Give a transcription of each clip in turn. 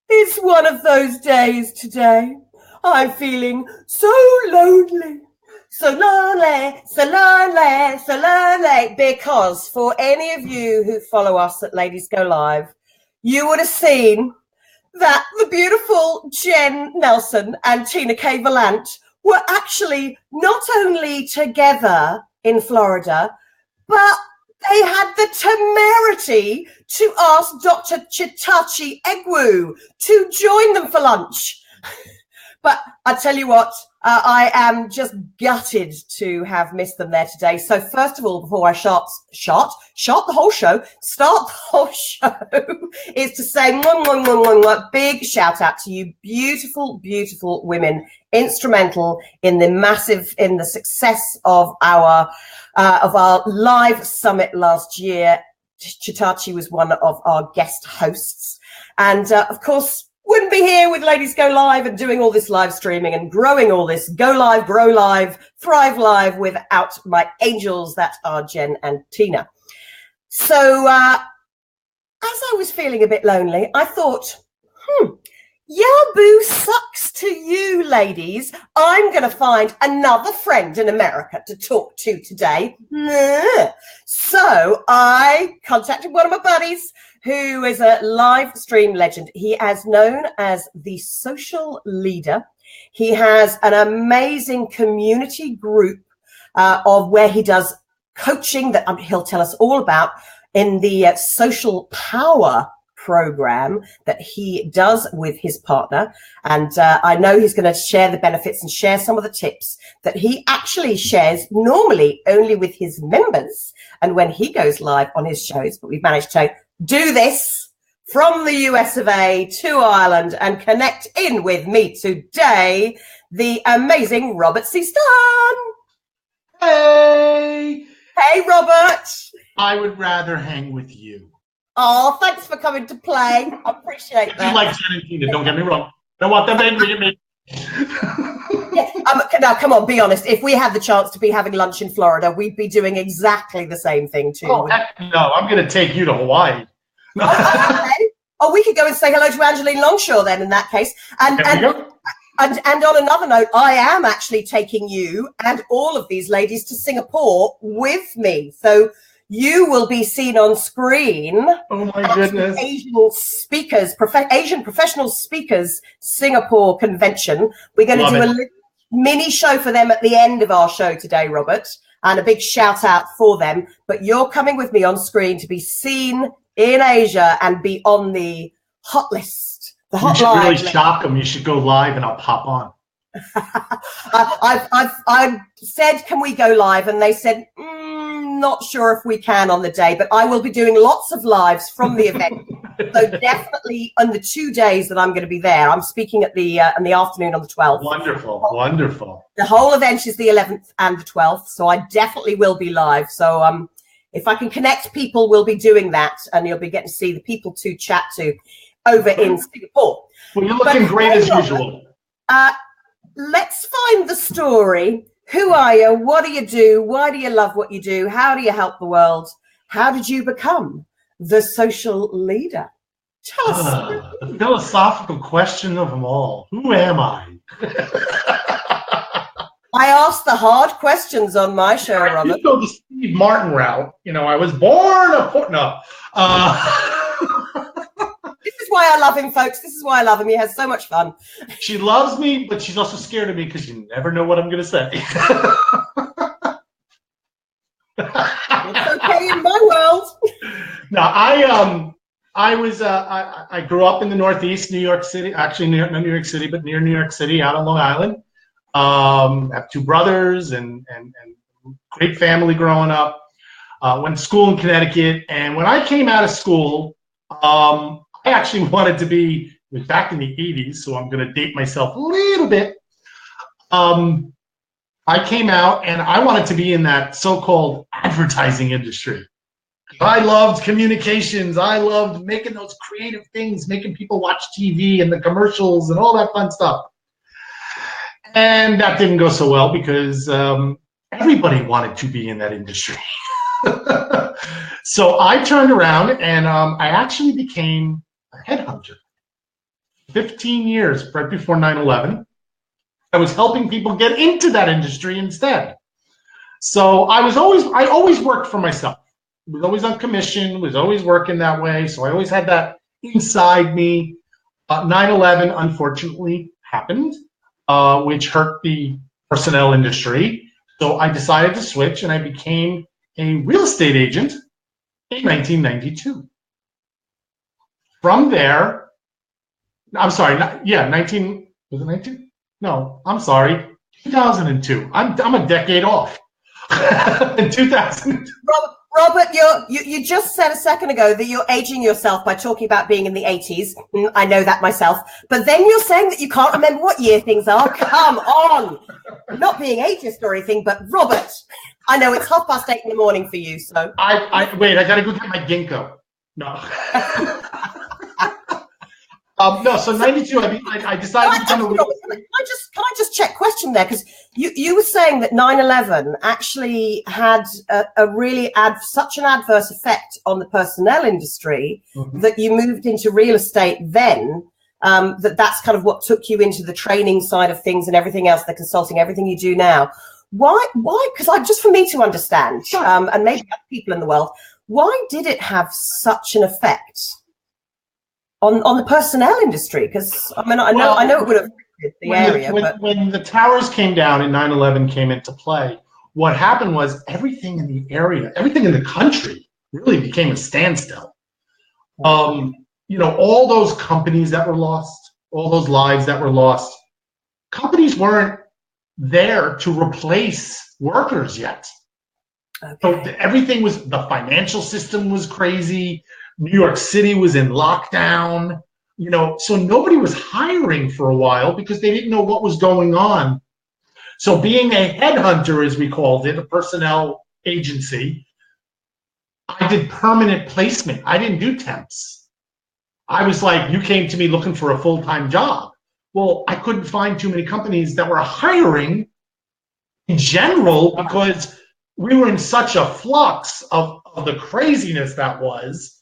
It's one of those days today. I'm feeling so lonely. So lonely, so lonely, so lonely. Because for any of you who follow us at Ladies Go Live, you would have seen that the beautiful Jen Nelson and Tina K. Vallant were actually not only together in Florida, but they had the temerity to ask Dr. Chitachi Egwu to join them for lunch. But I tell you what, I am just gutted to have missed them there today. So first of all, before I start the whole show, is to say big shout out to you, beautiful, beautiful women, instrumental in the success of our live summit last year. Chitachi was one of our guest hosts, and of course, wouldn't be here with Ladies Go Live and doing all this live streaming and growing all this Go Live, Grow Live, Thrive Live without my angels that are Jen and Tina. So as I was feeling a bit lonely, I thought, Yahoo sucks to you, ladies. I'm going to find another friend in America to talk to today. So I contacted one of my buddies who is a live stream legend. He is known as the social leader. He has an amazing community group of where he does coaching that he'll tell us all about in the social power program that he does with his partner. And I know he's going to share the benefits and share some of the tips that he actually shares normally only with his members and when he goes live on his shows. But we've managed to do this from the US of A to Ireland and connect in with me today, the amazing Robert C. Stern. Hey! Hey, Robert. I would rather hang with you. Oh, thanks for coming to play. I appreciate that. You like Jen and Tina, don't get me wrong. Don't want them angry at me. Now, come on, be honest. If we had the chance to be having lunch in Florida, we'd be doing exactly the same thing too. Oh, heck no. I'm going to take you to Hawaii. Okay. Oh, we could go and say hello to Angeline Longshore then in that case. And on another note, I am actually taking you and all of these ladies to Singapore with me. So you will be seen on screen. Oh my goodness. Asian speakers, Asian professional speakers, Singapore convention. We're going to do a mini show for them at the end of our show today, Robert, and a big shout out for them. But you're coming with me on screen to be seen in Asia and be on the hot list. The hotline. You should really shock them. You should go live and I'll pop on. I've said, can we go live? And they said, not sure if we can on the day, but I will be doing lots of lives from the event. So definitely on the 2 days that I'm going to be there. I'm speaking at the in the afternoon on the 12th. Wonderful, wonderful. The whole event is the 11th and the 12th, so I definitely will be live. So if I can connect people, we'll be doing that, and you'll be getting to see the people to chat to over in Singapore. Well, you're looking great as usual. Let's find the story. Who are you? What do you do? Why do you love what you do? How do you help the world? How did you become the social leader? Tell us. The philosophical question of them all. Who am I? I ask the hard questions on my show, Robert. You go the Steve Martin route. You know, I was born a This is why I love him, folks. This is why I love him. He has so much fun. She loves me, but she's also scared of me because you never know what I'm going to say. It's okay in my world. No, I grew up in the Northeast, New York City. Actually, not New York City, but near New York City, out on Long Island. I have two brothers and great family growing up. Went to school in Connecticut, and when I came out of school, I actually wanted to be, it was back in the 80s, so I'm going to date myself a little bit. I came out and I wanted to be in that so-called advertising industry. I loved communications. I loved making those creative things, making people watch TV and the commercials and all that fun stuff. And that didn't go so well because everybody wanted to be in that industry. So I turned around and I actually became a headhunter. 15 years, right before 9/11, I was helping people get into that industry instead. So I always worked for myself. I was always on commission, was always working that way. So I always had that inside me. 9/11, unfortunately, happened, which hurt the personnel industry. So I decided to switch, and I became a real estate agent in 1992. From there, I'm sorry, 19, was it 19? No, I'm sorry, 2002. I'm a decade off. In 2000. Robert, you just said a second ago that you're aging yourself by talking about being in the 80s. I know that myself. But then you're saying that you can't remember what year things are. Come on. Not being ageist or anything, but Robert, I know it's 8:30 in the morning for you. So wait, I got to go get my ginkgo. No. No, so 92, I decided to become a real estate. Can I just check question there? Because you were saying that 9/11 actually had such an adverse effect on the personnel industry that you moved into real estate then, that's kind of what took you into the training side of things and everything else, the consulting, everything you do now. Why? Because just for me to understand, and maybe other people in the world, why did it have such an effect on the personnel industry? Because I mean, I know it would have affected the area. When the towers came down and 9/11 came into play, what happened was everything in the area, everything in the country, really became a standstill. All those companies that were lost, all those lives that were lost, companies weren't there to replace workers yet. Okay. So everything was, the financial system was crazy. New York City was in lockdown, so nobody was hiring for a while because they didn't know what was going on. So being a headhunter, as we called it, a personnel agency, I did permanent placement. I didn't do temps. I was like, you came to me looking for a full-time job. Well, I couldn't find too many companies that were hiring in general because we were in such a flux of the craziness that was.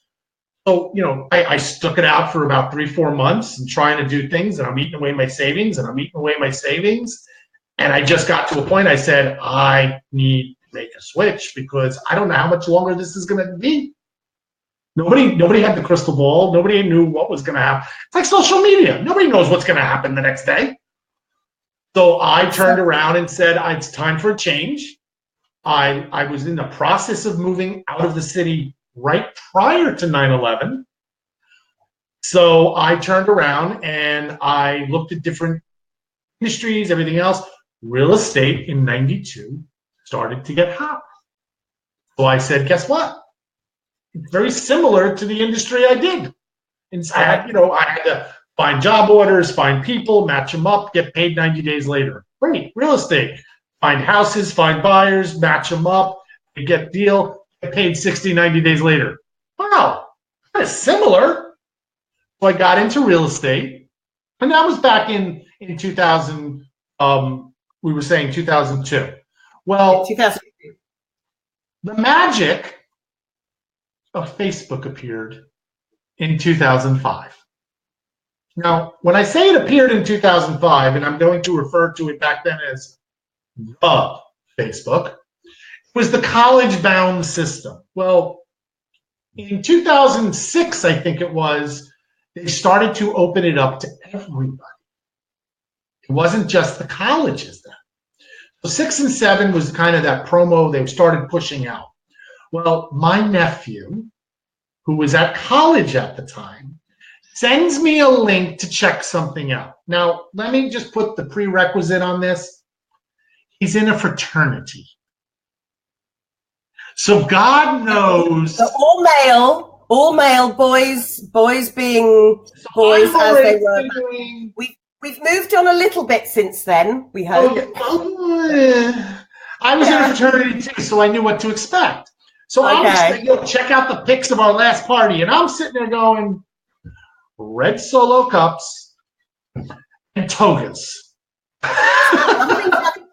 So, I stuck it out for about 3-4 months and trying to do things, and I'm eating away my savings, and I just got to a point, I said, I need to make a switch because I don't know how much longer this is going to be. Nobody had the crystal ball. Nobody knew what was going to happen. It's like social media. Nobody knows what's going to happen the next day. So I turned around and said, it's time for a change. I was in the process of moving out of the city right prior to 9/11. So I turned around and I looked at different industries, everything else. Real estate in 92 started to get hot. So I said, guess what? It's very similar to the industry I did. And I had to find job orders, find people, match them up, get paid 90 days later. Great, real estate. Find houses, find buyers, match them up, get deal. I paid 60, 90 days later. Wow, kind of similar. So I got into real estate, and that was back in 2000. We were saying 2002. Well, 2002. The magic of Facebook appeared in 2005. Now, when I say it appeared in 2005, and I'm going to refer to it back then as the Facebook, was the college-bound system. Well, in 2006, I think it was, they started to open it up to everybody. It wasn't just the colleges then. So 6 and 7 was kind of that promo they started pushing out. Well, my nephew, who was at college at the time, sends me a link to check something out. Now, let me just put the prerequisite on this. He's in a fraternity. So God knows. So all male boys being boys as they were. We've moved on a little bit since then, we hope. I was in a fraternity too, so I knew what to expect. So I was check out the pics of our last party, and I'm sitting there going, red Solo cups and togas.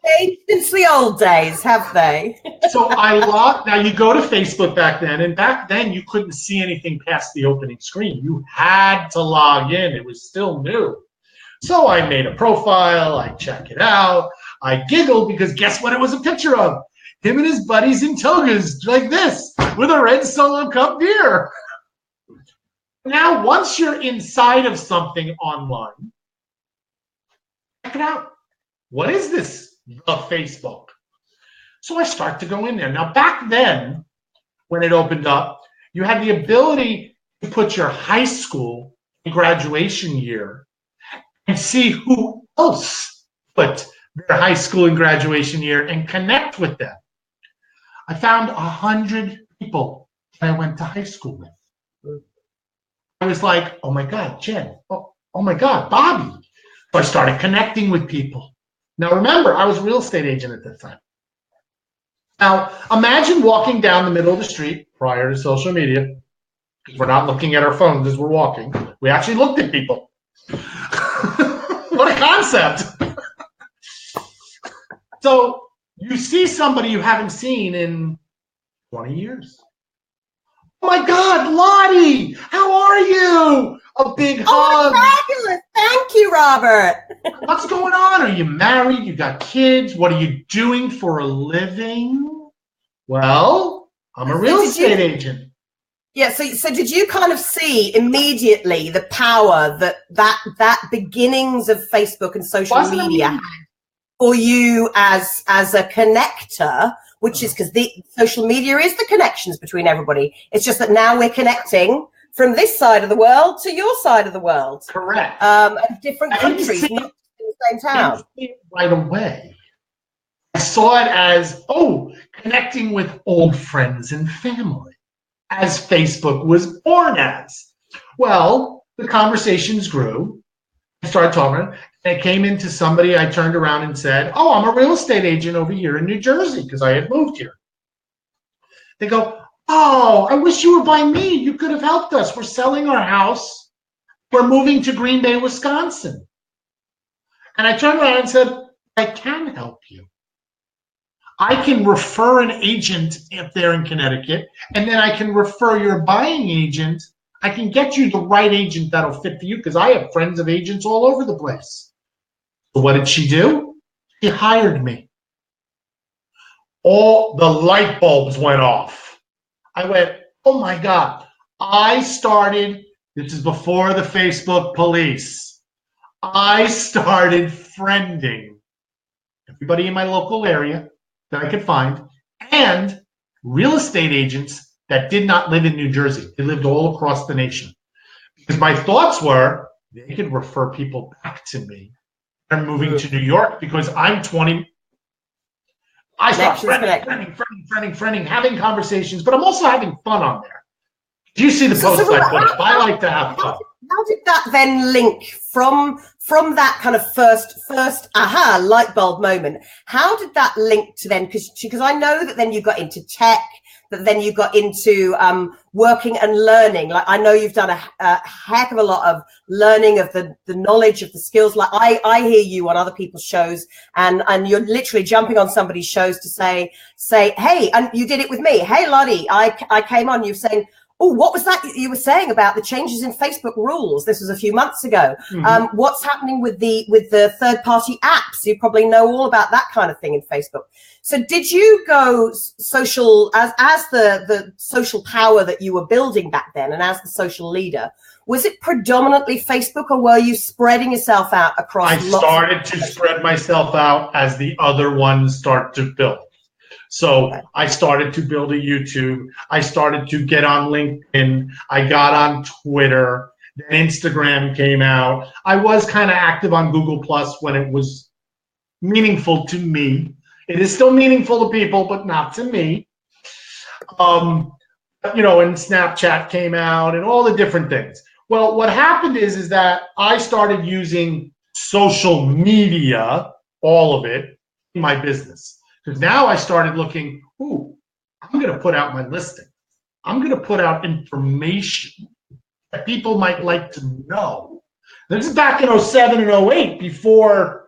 changed since the old days, have they? So I logged. Now you go to Facebook back then, and back then you couldn't see anything past the opening screen. You had to log in. It was still new. So I made a profile. I check it out. I giggled because guess what? It was a picture of him and his buddies in togas like this with a red Solo Cup beer. Now, once you're inside of something online, check it out. What is this? The Facebook. So I start to go in there. Now, back then, when it opened up, you had the ability to put your high school graduation year and see who else put their high school and graduation year and connect with them. I found 100 people that I went to high school with. I was like, oh my God, Jen. Oh my God, Bobby. So I started connecting with people. Now remember, I was a real estate agent at that time. Now, imagine walking down the middle of the street prior to social media. We're not looking at our phones as we're walking. We actually looked at people. What a concept. So you see somebody you haven't seen in 20 years. Oh my God, Lottie, how are you? A big hug. Oh, fabulous. Thank you, Robert. What's going on? Are you married? You got kids? What are you doing for a living? Well, I'm a real estate agent. Yeah, so did you kind of see immediately the power that beginnings of Facebook and social media had for you as a connector, which is because the social media is the connections between everybody. It's just that now we're connecting from this side of the world to your side of the world. Correct. And different countries, not in the same town. Right away. I saw it as, connecting with old friends and family, as Facebook was born as. Well, the conversations grew. I started talking. And it came into somebody, I turned around and said, I'm a real estate agent over here in New Jersey because I had moved here. They go, I wish you were by me. You could have helped us. We're selling our house. We're moving to Green Bay, Wisconsin. And I turned around and said, I can help you. I can refer an agent up there in Connecticut, and then I can refer your buying agent. I can get you the right agent that'll fit for you because I have friends of agents all over the place. So what did she do? She hired me. All the light bulbs went off. I went, oh my God. This is before the Facebook police. I started friending everybody in my local area that I could find and real estate agents that did not live in New Jersey. They lived all across the nation. Because my thoughts were they could refer people back to me. I'm moving to New York because I'm 20. I start friending, having conversations, but I'm also having fun on there. Do you see the posts I put up? I like to have fun. How did that then link from that kind of first aha light bulb moment? How did that link to then? Because I know that then you got into tech, that then you got into working and learning. Like I know you've done a heck of a lot of learning of the knowledge of the skills. Like I hear you on other people's shows, and you're literally jumping on somebody's shows to say, hey, and you did it with me. Hey, Lottie, I came on. You're saying, oh, what was that you were saying about the changes in Facebook rules? This was a few months ago. Mm-hmm. What's happening with the third-party apps? You probably know all about that kind of thing in Facebook. So did you go social as the social power that you were building back then and as the social leader? Was it predominantly Facebook, or were you spreading yourself out across? I started to spread myself out as the other ones start to build. So I started to build a YouTube. I started to get on LinkedIn. I got on Twitter. Then Instagram came out. I was kind of active on Google Plus when it was meaningful to me. It is still meaningful to people, but not to me. And Snapchat came out and all the different things. Well, what happened is that I started using social media, all of it, in my business. Because now I started looking, I'm going to put out my listing. I'm going to put out information that people might like to know. This is back in 07 and 08, before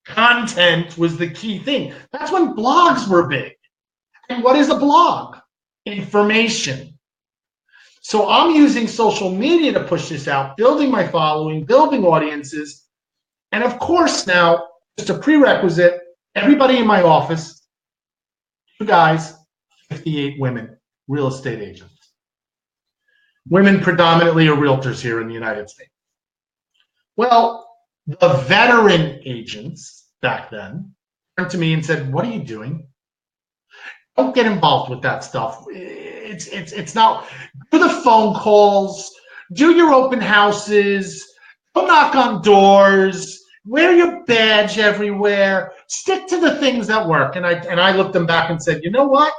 Content was the key thing. That's when blogs were big. And what is a blog? Information. So I'm using social media to push this out, building my following, building audiences. And of course now, just a prerequisite, everybody in my office, 2 guys, 58 women, real estate agents. Women predominantly are realtors here in the United States. Well, the veteran agents back then turned to me and said, what are you doing? Don't get involved with that stuff. It's not, do the phone calls, do your open houses, don't knock on doors, wear your badge everywhere, stick to the things that work. And I looked them back and said, you know what?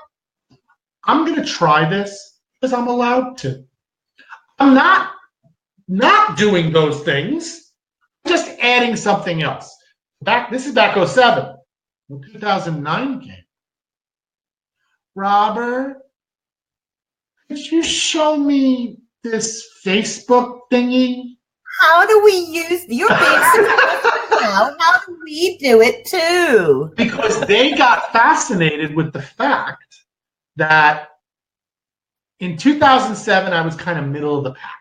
I'm going to try this because I'm allowed to. I'm not doing those things, just adding something else. This is back 07. When 2009 came. Robert, could you show me this Facebook thingy? How do we use, you're being successful now, how do we do it too? Because they got fascinated with the fact that in 2007, I was kind of middle of the pack.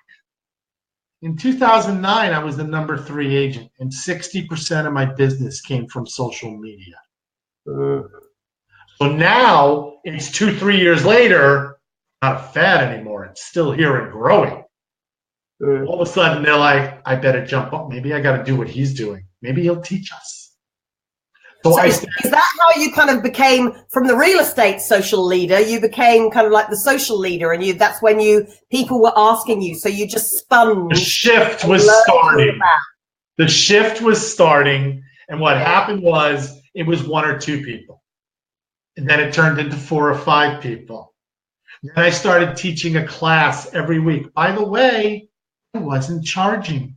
In 2009, I was the number 3 agent, and 60% of my business came from social media. So now it's 2-3 years later, not a fad anymore. It's still here and growing. All of a sudden, they're like, I better jump up. Maybe I got to do what he's doing. Maybe he'll teach us. So is that how you kind of became, from the real estate social leader, you became kind of like the social leader, and that's when people were asking you, so you just spun. The shift was starting. The shift was starting, and what happened was it was 1 or 2 people. And then it turned into 4 or 5 people. Then I started teaching a class every week. By the way, I wasn't charging.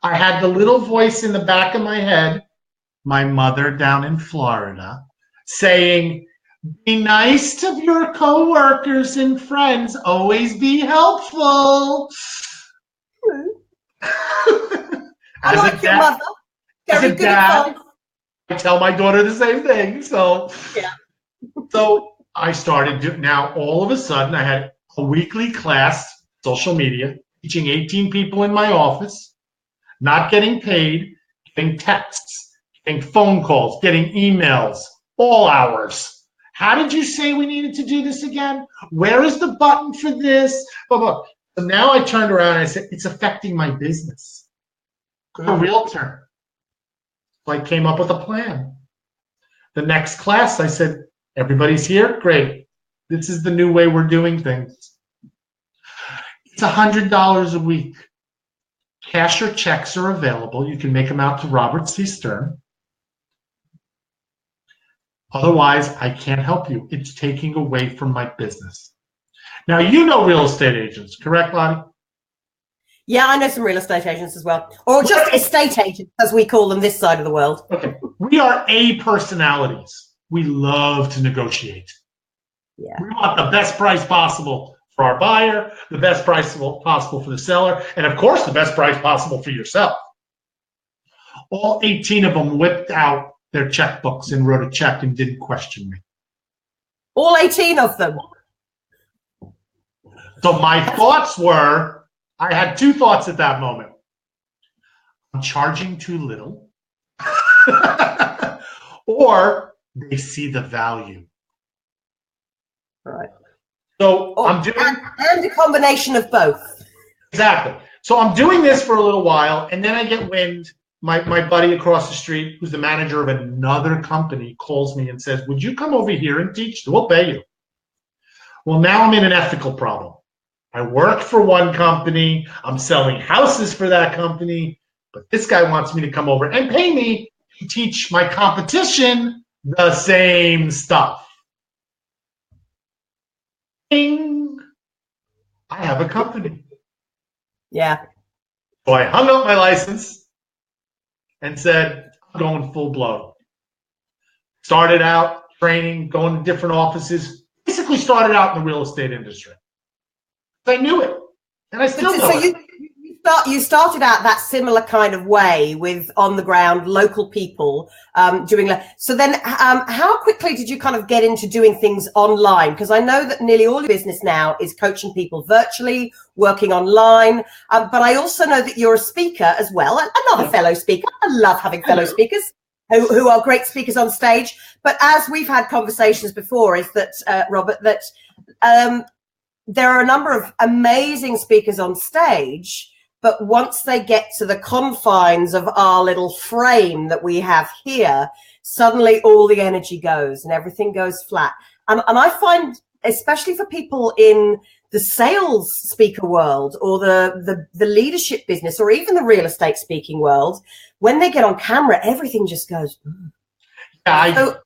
I had the little voice in the back of my head, my mother down in Florida, saying, be nice to your coworkers and friends. Always be helpful. I like your mother. Very good advice. I tell my daughter the same thing. So, yeah. So I started now all of a sudden I had a weekly class, social media, teaching 18 people in my office, not getting paid, getting texts, getting phone calls, getting emails, all hours. How did you say we needed to do this again? Where is the button for this? Blah, blah. So now I turned around and I said, it's affecting my business. I'm a realtor. So I came up with a plan. The next class, I said, everybody's here? Great. This is the new way we're doing things. It's $100 a week. Cash or checks are available. You can make them out to Robert C. Stern. Otherwise, I can't help you. It's taking away from my business. Now, you know real estate agents, correct, Lottie? Yeah, I know some real estate agents as well. Or just estate agents, as we call them this side of the world. Okay. We are A personalities. We love to negotiate. Yeah. We want the best price possible for our buyer, the best price possible for the seller, and of course, the best price possible for yourself. All 18 of them whipped out their checkbooks and wrote a check and didn't question me. All 18 of them? So my thoughts were, I had 2 thoughts at that moment. I'm charging too little, or they see the value. Right. So I'm doing and a combination of both. Exactly. So I'm doing this for a little while, and then I get wind. My buddy across the street, who's the manager of another company, calls me and says, would you come over here and teach? We'll pay you. Well, now I'm in an ethical problem. I work for one company. I'm selling houses for that company. But this guy wants me to come over and pay me to teach my competition the same stuff. Ding. I have a company. Yeah. So I hung up my license and said, I'm going full blown. Started out training, going to different offices, basically started out in the real estate industry. I knew it, and I still know it. You you started out that similar kind of way with on the ground local people doing. So then, how quickly did you kind of get into doing things online? Because I know that nearly all your business now is coaching people virtually, working online. But I also know that you're a speaker as well, another fellow speaker. I love having fellow speakers who are great speakers on stage. But as we've had conversations before, is that Robert, that there are a number of amazing speakers on stage, but once they get to the confines of our little frame that we have here, suddenly all the energy goes and everything goes flat. And I find, especially for people in the sales speaker world or the leadership business or even the real estate speaking world, when they get on camera, everything just goes. Yeah, I don't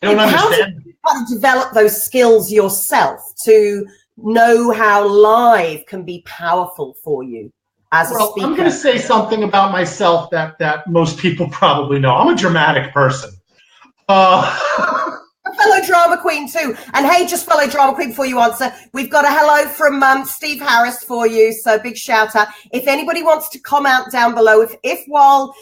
understand. How to develop those skills yourself to know how live can be powerful for you as a speaker? I'm going to say something about myself that most people probably know. I'm a dramatic person. A fellow drama queen too. And hey, just fellow drama queen before you answer, we've got a hello from Steve Harris for you, so big shout out. If anybody wants to comment down below, if while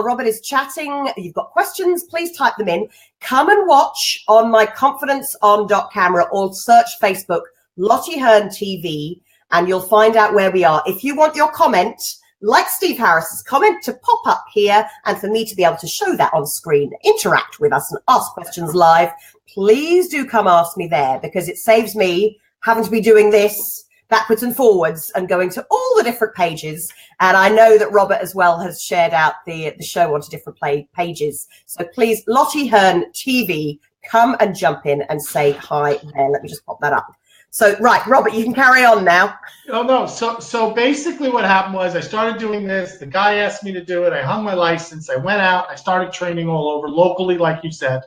Robert is chatting you've got questions, please type them in. Come and watch on my ConfidenceOnCamera or search Facebook Lottie Hearn TV and you'll find out where we are. If you want your comment, like Steve Harris's comment, to pop up here and for me to be able to show that on screen, interact with us and ask questions live, please do come ask me there, because it saves me having to be doing this backwards and forwards and going to all the different pages. And I know that Robert as well has shared out the show onto different pages. So please, Lottie Hearn TV, come and jump in and say hi there. Let me just pop that up. So, right, Robert, you can carry on now. Oh, no. So basically what happened was I started doing this. The guy asked me to do it. I hung my license. I went out. I started training all over locally, like you said.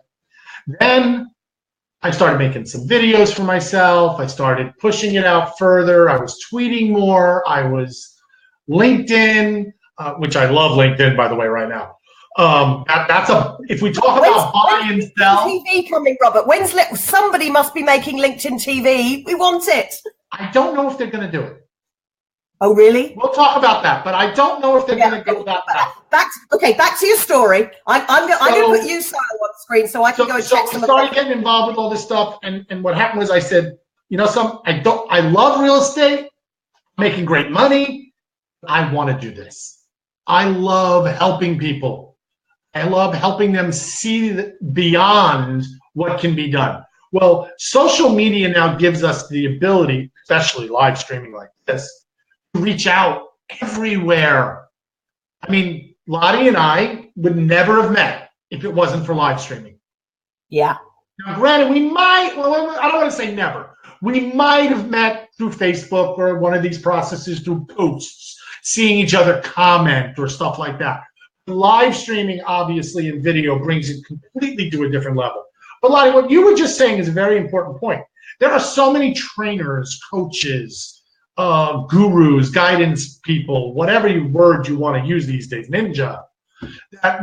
Then I started making some videos for myself. I started pushing it out further. I was tweeting more. I was LinkedIn, which I love LinkedIn, by the way, right now. If we talk about buy and sell. TV coming, Robert? Somebody must be making LinkedIn TV. We want it. I don't know if they're going to do it. Oh, really? We'll talk about that, but I don't know if they're going to go that route. Back to your story. I'm going to put you on the screen so I can go and check some. I started getting involved with all this stuff, and what happened was I said, you know, I love real estate, making great money. I want to do this. I love helping people. I love helping them see beyond what can be done. Well, social media now gives us the ability, especially live streaming like this, to reach out everywhere. I mean, Lottie and I would never have met if it wasn't for live streaming. Yeah. Now, granted, I don't want to say never. We might have met through Facebook or one of these processes through posts, seeing each other comment or stuff like that. Live streaming, obviously, in video brings it completely to a different level. But Lottie, what you were just saying is a very important point. There are so many trainers, coaches, gurus, guidance people, whatever word you want to use these days, ninja,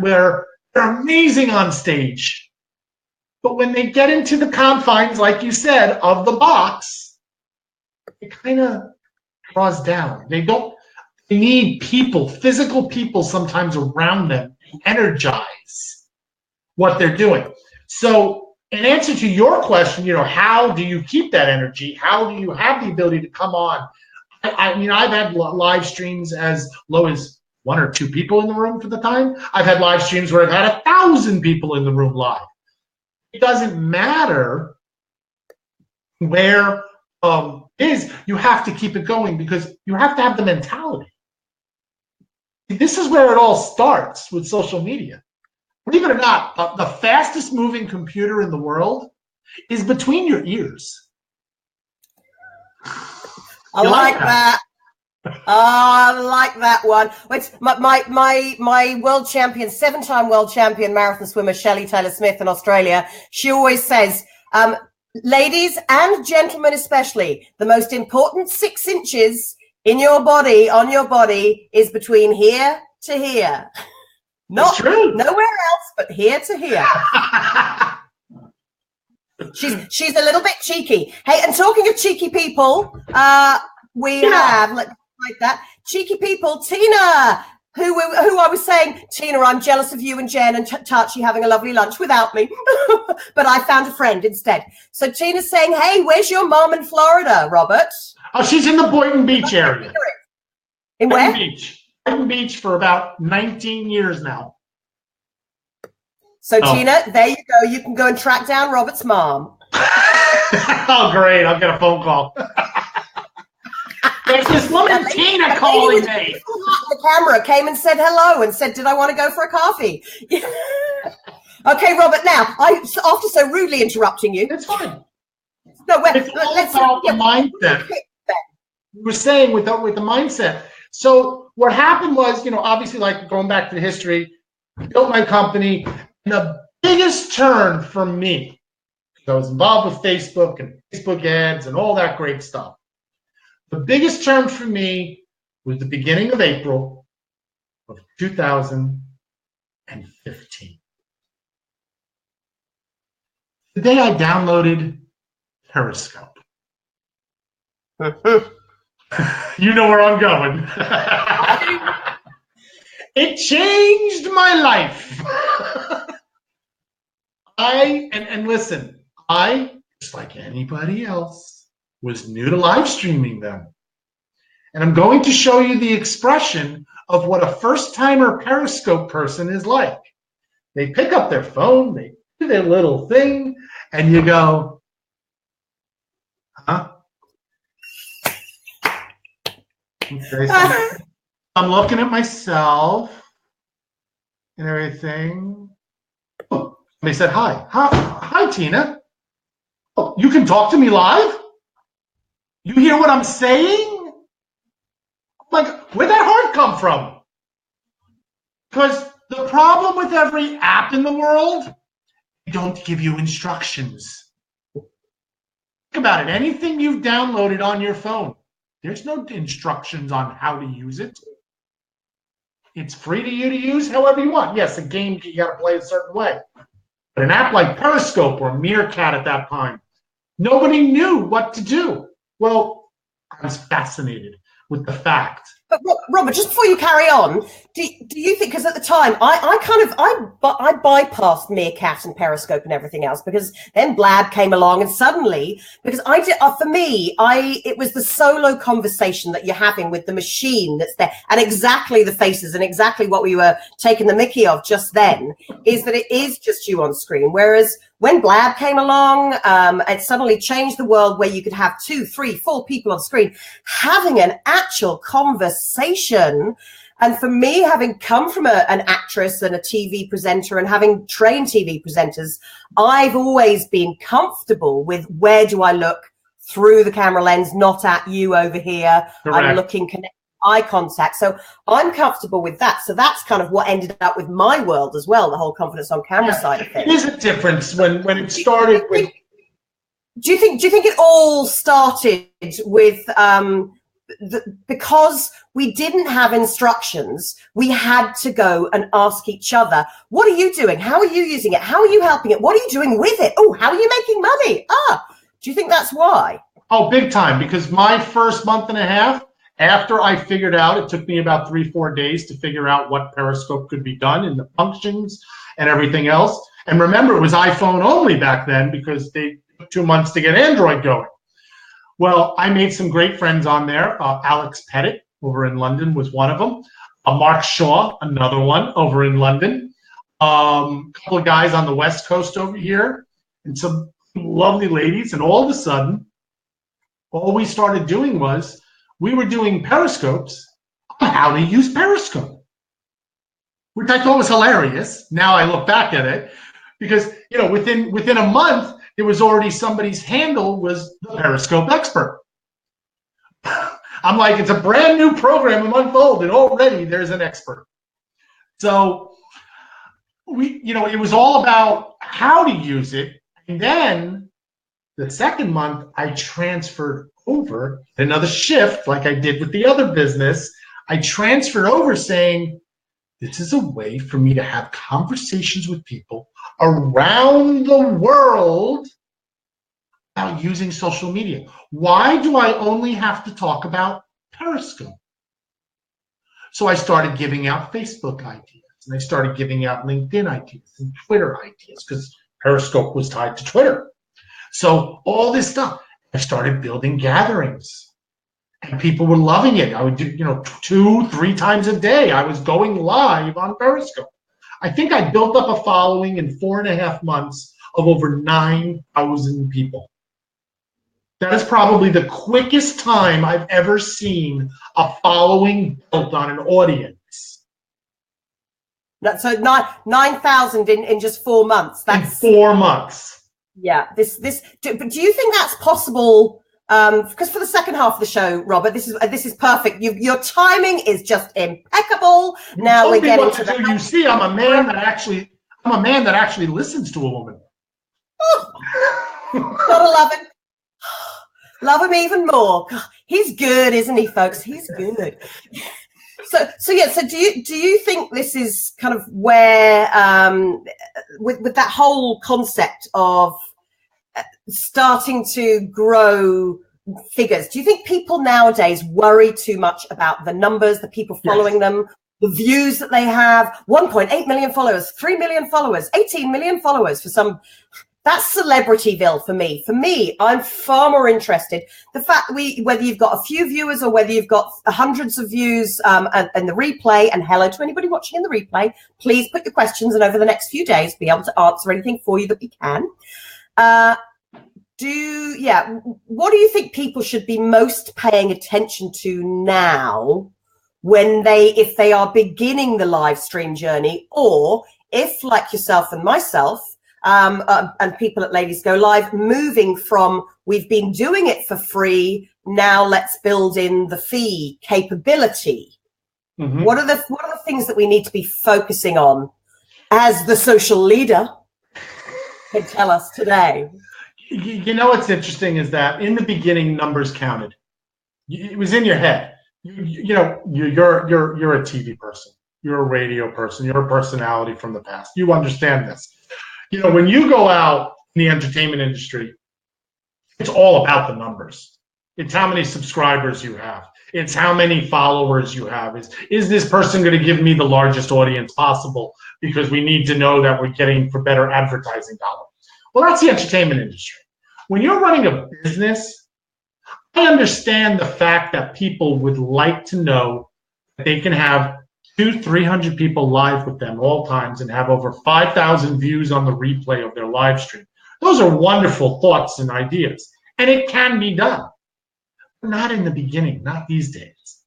where they're amazing on stage. But when they get into the confines, like you said, of the box, it kind of draws down. They need people, physical people sometimes around them to energize what they're doing. So in answer to your question, you know, how do you keep that energy? How do you have the ability to come on? I mean, I've had live streams as low as 1 or 2 people in the room for the time. I've had live streams where I've had 1,000 people in the room live. It doesn't matter where it is. You have to keep it going because you have to have the mentality. This is where it all starts with social media. Believe it or not, the fastest moving computer in the world is between your ears. I like that. I like that one. It's my world champion, 7-time world champion marathon swimmer, Shelley Taylor-Smith in Australia. She always says, ladies and gentlemen especially, the most important 6 inches in your body, on your body, is between here to here. Not nowhere else, but here to here. She's a little bit cheeky. Hey, and talking of cheeky people, we have like that. cheeky people, Tina, who I was saying, Tina, I'm jealous of you and Jen and Tachi having a lovely lunch without me. But I found a friend instead. So Tina's saying, hey, where's your mom in Florida, Robert? Oh, she's in the Boynton Beach area. In where? Boynton Beach for about 19 years now. So Tina, there you go. You can go and track down Robert's mom. Oh, great. I'll get a phone call. There's this woman, Tina, calling me. The camera came and said hello and said, did I want to go for a coffee? Okay, Robert, now, after so rudely interrupting you. It's fine. No, let's talk about the mindset. We were saying with the mindset. So what happened was, obviously, like going back to the history, I built my company. And the biggest turn for me, I was involved with Facebook and Facebook ads and all that great stuff. The biggest turn for me was the beginning of April of 2015. The day I downloaded Periscope. You know where I'm going. It changed my life. Listen, I, just like anybody else, was new to live streaming then. And I'm going to show you the expression of what a first-timer Periscope person is like. They pick up their phone, they do their little thing, and you go, huh? Okay, so I'm looking at myself and everything. Oh, they said, hi, Tina. Oh, you can talk to me live? You hear what I'm saying? Like, where'd that heart come from? Because the problem with every app in the world, they don't give you instructions. Think about it. Anything you've downloaded on your phone, there's no instructions on how to use it. It's free to you to use however you want. Yes, a game you got to play a certain way. But an app like Periscope or Meerkat at that time, nobody knew what to do. Well, I was fascinated with the fact. But Robert, just before you carry on, do you think, because at the time I bypassed Meerkat and Periscope and everything else, because then Blab came along and suddenly, because for me it was the solo conversation that you're having with the machine that's there, and exactly the faces and exactly what we were taking the mickey of just then is that it is just you on screen. Whereas when Blab came along, it suddenly changed the world where you could have 2, 3, 4 people on screen having an actual conversation. And for me, having come from an actress and a TV presenter and having trained TV presenters, I've always been comfortable with where do I look through the camera lens, not at you over here. Correct. I'm looking connected. Eye contact. So I'm comfortable with that. So that's kind of what ended up with my world as well, the whole confidence on camera side of things. It is a difference when it started with. Do you think it all started with because we didn't have instructions, we had to go and ask each other, what are you doing? How are you using it? How are you helping it? What are you doing with it? Oh, how are you making money? Do you think that's why? Oh, big time. Because my first month and a half, after I figured out, it took me about 3-4 days to figure out what Periscope could be done and the functions and everything else. And remember, it was iPhone only back then because they took 2 months to get Android going. Well, I made some great friends on there. Alex Pettit over in London was one of them. Mark Shaw, another one over in London. A couple of guys on the West Coast over here and some lovely ladies. And all of a sudden, all we started doing was we were doing Periscopes on how to use Periscope, which I thought was hilarious. Now I look back at it because, within a month, there was already somebody's handle was the Periscope expert. I'm like, it's a brand new program, I'm unfolded. Already there's an expert. So it was all about how to use it. And then the second month I transferred over another shift like I did with the other business. I transferred over saying, this is a way for me to have conversations with people around the world about using social media. Why do I only have to talk about Periscope? So I started giving out Facebook ideas, and I started giving out LinkedIn ideas and Twitter ideas because Periscope was tied to Twitter. So all this stuff, I started building gatherings. And people were loving it. I would do, 2-3 times a day. I was going live on Periscope. I think I built up a following in 4.5 months of over 9,000 people. That is probably the quickest time I've ever seen a following built on an audience. So 9,000 in just 4 months. That's in 4 months. Yeah. But do you think that's possible? Because for the second half of the show, Robert, this is perfect. Your timing is just impeccable. Now we're getting to the. You see, I'm a man that actually listens to a woman. Gotta love him. Love him even more. He's good, isn't he, folks? He's good. So do you think this is kind of where with that whole concept of starting to grow figures, do you think people nowadays worry too much about the numbers, the people following them, the views that they have? 1.8 million followers, 3 million followers, 18 million followers for some. That's Celebrityville for me. For me, I'm far more interested. The fact that whether you've got a few viewers or whether you've got hundreds of views and the replay, and hello to anybody watching in the replay, please put your questions and over the next few days be able to answer anything for you that we can. What do you think people should be most paying attention to now if they are beginning the live stream journey, or if, like yourself and myself, and people at Ladies Go Live, moving from we've been doing it for free, now let's build in the fee capability. Mm-hmm. What are the things that we need to be focusing on as the social leader can tell us today? You know what's interesting is that in the beginning, numbers counted. It was in your head. You're a TV person. You're a radio person. You're a personality from the past. You understand this. When you go out in the entertainment industry, it's all about the numbers. It's how many subscribers you have. It's how many followers you have. Is this person going to give me the largest audience possible? Because we need to know that we're getting for better advertising dollars. Well, that's the entertainment industry. When you're running a business, I understand the fact that people would like to know that they can have 200-300 people live with them all times and have over 5,000 views on the replay of their live stream. Those are wonderful thoughts and ideas, and it can be done. But not in the beginning, not these days.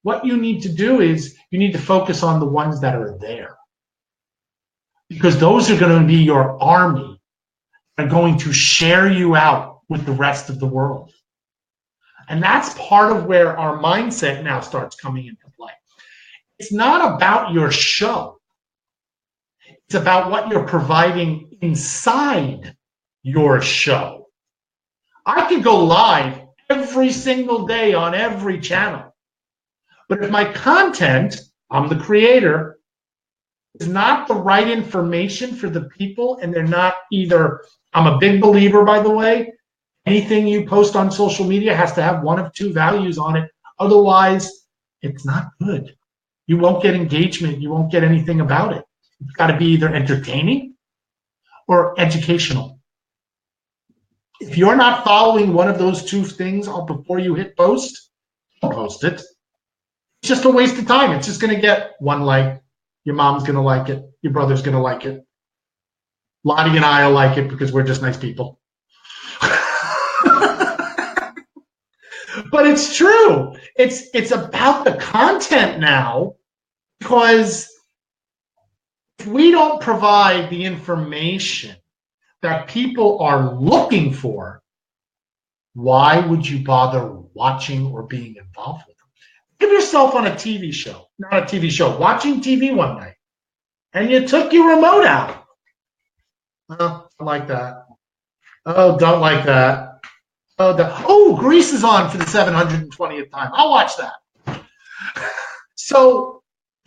What you need to do is you need to focus on the ones that are there, because those are going to be your army and going to share you out with the rest of the world. And that's part of where our mindset now starts coming into play. It's not about your show. It's about what you're providing inside your show. I could go live every single day on every channel. But if my content, I'm the creator, is not the right information for the people, and they're not either, I'm a big believer, by the way, anything you post on social media has to have one of two values on it. Otherwise, it's not good. You won't get engagement. You won't get anything about it. It's got to be either entertaining or educational. If you're not following one of those two things before you hit post, don't post it. It's just a waste of time. It's just going to get one like. Your mom's going to like it. Your brother's going to like it. Lottie and I will like it because we're just nice people. But it's true. It's about the content now, because if we don't provide the information that people are looking for, why would you bother watching or being involved with them? Give yourself on a TV show, not a TV show, watching TV one night, and you took your remote out. Oh, don't like that. Oh, don't like that. Oh, Grease is on for the 720th time. I'll watch that. So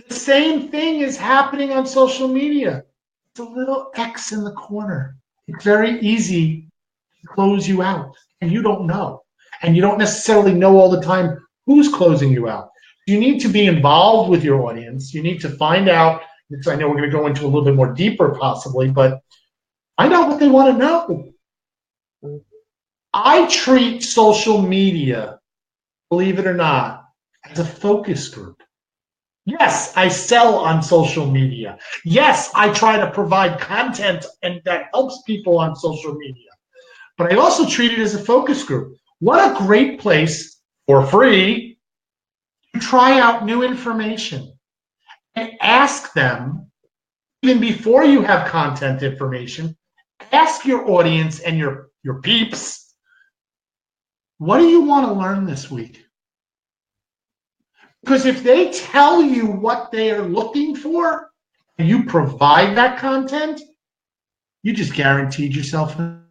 the same thing is happening on social media. It's a little X in the corner. It's very easy to close you out, and you don't know. And you don't necessarily know all the time who's closing you out. You need to be involved with your audience. You need to find out, because I know we're going to go into a little bit more deeper possibly, but find out what they want to know. I treat social media, believe it or not, as a focus group. Yes, I sell on social media. Yes, I try to provide content and that helps people on social media. But I also treat it as a focus group. What a great place for free to try out new information and ask them, even before you have content information, ask your audience and your peeps, what do you want to learn this week? Because if they tell you what they are looking for and you provide that content, you just guaranteed yourself an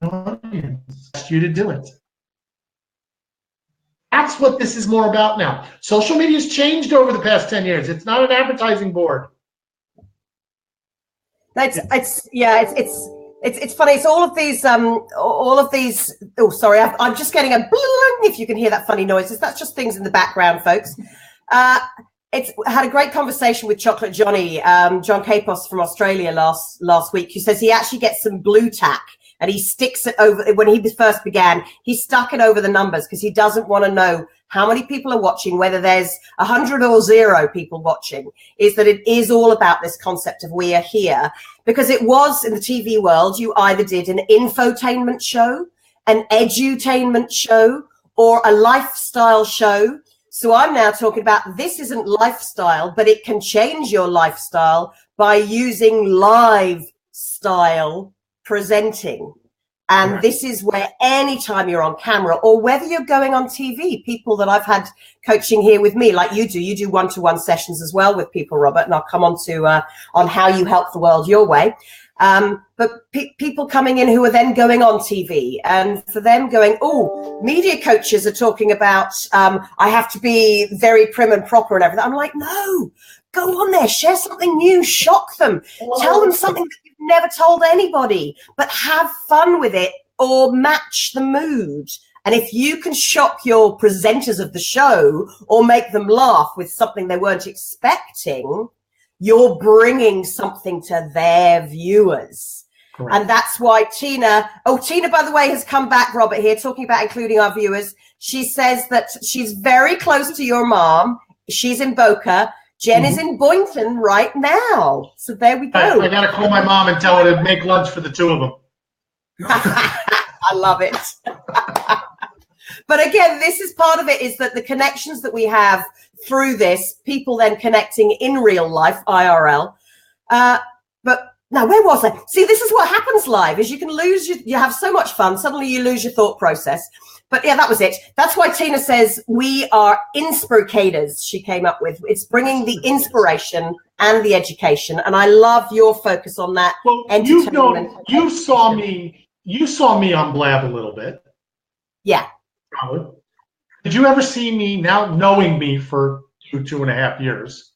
audience. Asked you to do it. That's what this is more about now. Social media has changed over the past 10 years. It's not an advertising board. It's funny. It's all of these. Oh, sorry. I'm just getting a bling. If you can hear that funny noises, that's just things in the background, folks. It's had a great conversation with Chocolate Johnny, John Capos from Australia last week, who says he actually gets some blue tack and he sticks it over. When he first began, he stuck it over the numbers because he doesn't want to know how many people are watching, whether there's 100 or 0 people watching. Is that it is all about this concept of we are here, because it was in the TV world, you either did an infotainment show, an edutainment show, or a lifestyle show. So I'm now talking about this isn't lifestyle, but it can change your lifestyle by using live-style presenting. And right. This is where anytime you're on camera or whether you're going on TV, people that I've had coaching here with me, like you do one-to-one sessions as well with people, Robert, and I'll come on to on how you help the world your way. But people coming in who are then going on TV, and for them going, oh, media coaches are talking about I have to be very prim and proper and everything. I'm like, no, go on there, share something new, shock them, tell them something that you've never told anybody, but have fun with it or match the mood. And if you can shock your presenters of the show or make them laugh with something they weren't expecting, you're bringing something to their viewers. Correct. And that's why Tina, by the way, has come back, Robert, here, talking about including our viewers. She says that she's very close to your mom. She's in Boca. Jen is in Boynton right now. So there we go. I got to call my mom and tell her to make lunch for the 2 of them. I love it. But again, this is part of it, is that the connections that we have through this, people then connecting in real life, IRL. But now, where was I? See, this is what happens live, is you can lose, you have so much fun, suddenly you lose your thought process. But yeah, that was it. That's why Tina says we are inspiracators, she came up with. It's bringing the inspiration and the education. And I love your focus on that. Well, you saw me on Blab a little bit. Yeah. Did you ever see me, now knowing me for 2.5 years,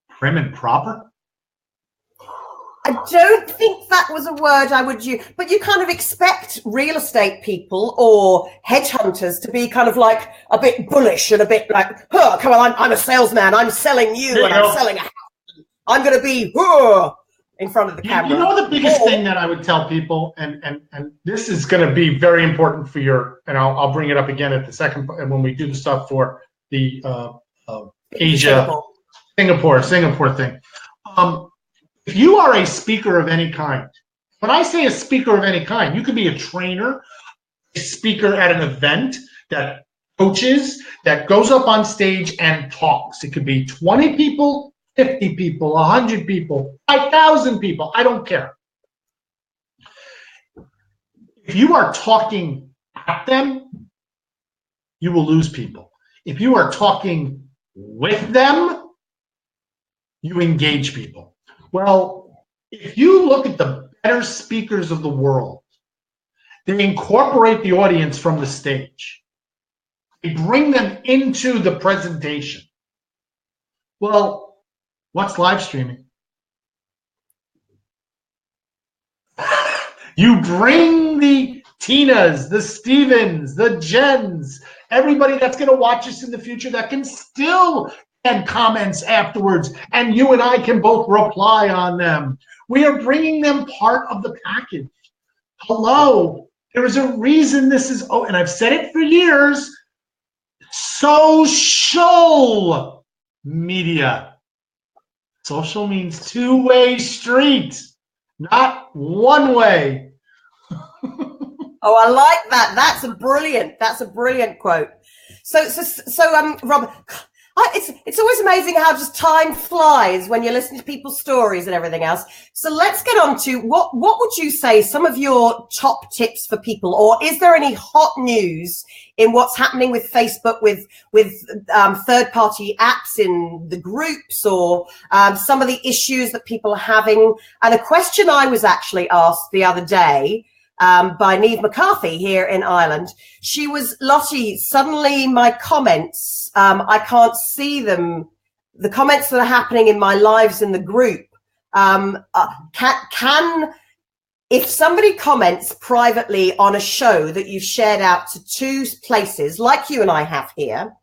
prim and proper? I don't think that was a word I would use, but you kind of expect real estate people or headhunters to be kind of like a bit bullish and a bit like, oh, come on, I'm a salesman, I'm selling you, and I'm selling a house. I'm going to be in front of the camera. You know the biggest thing that I would tell people, and this is going to be very important for your, and I'll bring it up again at the second, when we do the stuff for the Asia, Singapore thing. If you are a speaker of any kind, when I say a speaker of any kind, you could be a trainer, a speaker at an event that coaches, that goes up on stage and talks. It could be 20 people, 50 people, 100 people, 5,000 people. I don't care. If you are talking at them, you will lose people. If you are talking with them, you engage people. Well, if you look at the better speakers of the world, they incorporate the audience from the stage. They bring them into the presentation. Well, what's live streaming? You bring the Tinas, the Stevens, the Jens, everybody that's going to watch us in the future that can still add comments afterwards, and you and I can both reply on them. We are bringing them part of the package. Hello, there is a reason this is, and I've said it for years, social media. Social means two-way street, not one way. Oh, I like that. That's a brilliant quote. So, Robert, it's always amazing how just time flies when you're listening to people's stories and everything else. So let's get on to what would you say some of your top tips for people, or is there any hot news in what's happening with Facebook with third-party apps in the groups, or some of the issues that people are having? And a question I was actually asked the other day by Neve McCarthy here in Ireland. She was, Lottie, suddenly my comments, I can't see them. The comments that are happening in my lives in the group, if somebody comments privately on a show that you've shared out to two places, like you and I have here,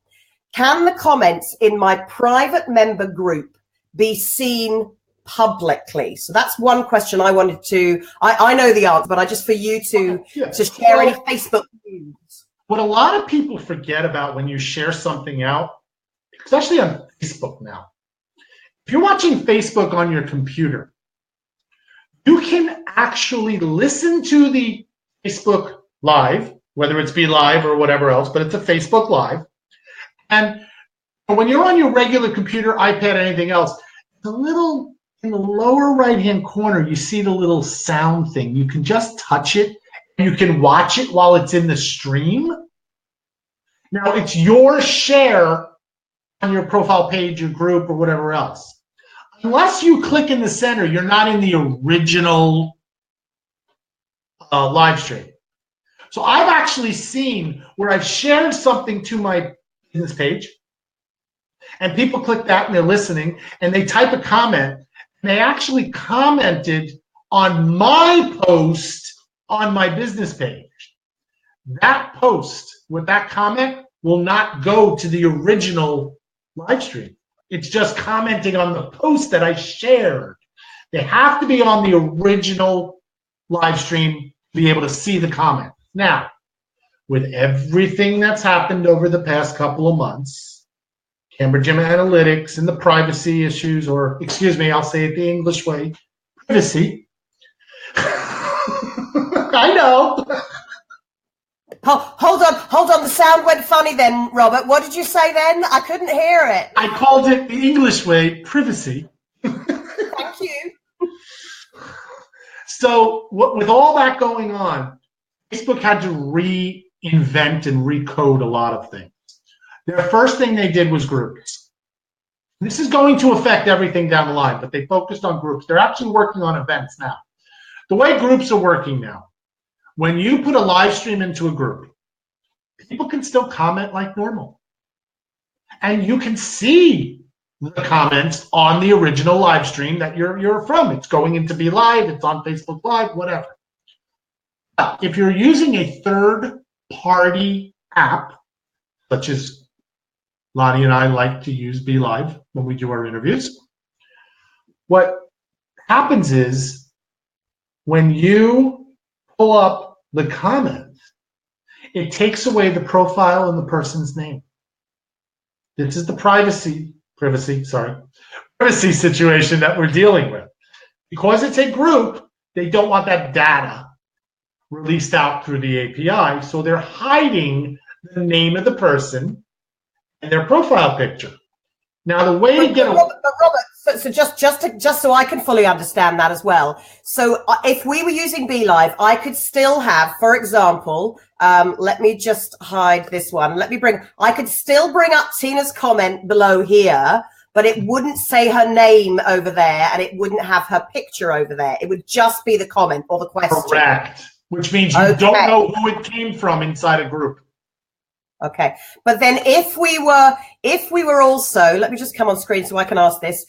can the comments in my private member group be seen publicly? So that's one question I wanted to, I know the answer, but I just for you to share any Facebook news. What a lot of people forget about when you share something out, especially on Facebook now, if you're watching Facebook on your computer, you can actually listen to the Facebook Live, whether it's Be Live or whatever else, but it's a Facebook Live. And when you're on your regular computer, iPad, anything else, the little in the lower right-hand corner, you see the little sound thing. You can just touch it, and you can watch it while it's in the stream. Now, it's your share on your profile page, your group, or whatever else. Unless you click in the center, you're not in the original live stream. So I've actually seen where I've shared something to my business page, and people click that and they're listening, and they type a comment, and they actually commented on my post on my business page. That post with that comment will not go to the original live stream. It's just commenting on the post that I shared. They have to be on the original live stream to be able to see the comment. Now, with everything that's happened over the past couple of months, Cambridge Analytics and the privacy issues, or excuse me, I'll say it the English way, privacy. I know. Hold on. The sound went funny then, Robert. What did you say then? I couldn't hear it. I called it the English way, privacy. Thank you. So with all that going on, Facebook had to reinvent and recode a lot of things. Their first thing they did was groups. This is going to affect everything down the line, but they focused on groups. They're actually working on events now. The way groups are working now, when you put a live stream into a group, people can still comment like normal. And you can see the comments on the original live stream that you're from. It's going into Be Live, it's on Facebook Live, whatever. But if you're using a third-party app, such as Lottie and I like to use Be Live when we do our interviews, what happens is when you pull up the comments, it takes away the profile and the person's name. This is the privacy situation that we're dealing with. Because it's a group, they don't want that data released out through the API, so they're hiding the name of the person and their profile picture. Now, the way to get Robert, so just so I can fully understand that as well. So if we were using Be Live, I could still have, for example, let me just hide this one. I could still bring up Tina's comment below here, but it wouldn't say her name over there and it wouldn't have her picture over there. It would just be the comment or the question. Correct. Which means you don't know who it came from inside a group. Okay, but then if we were also, let me just come on screen so I can ask this,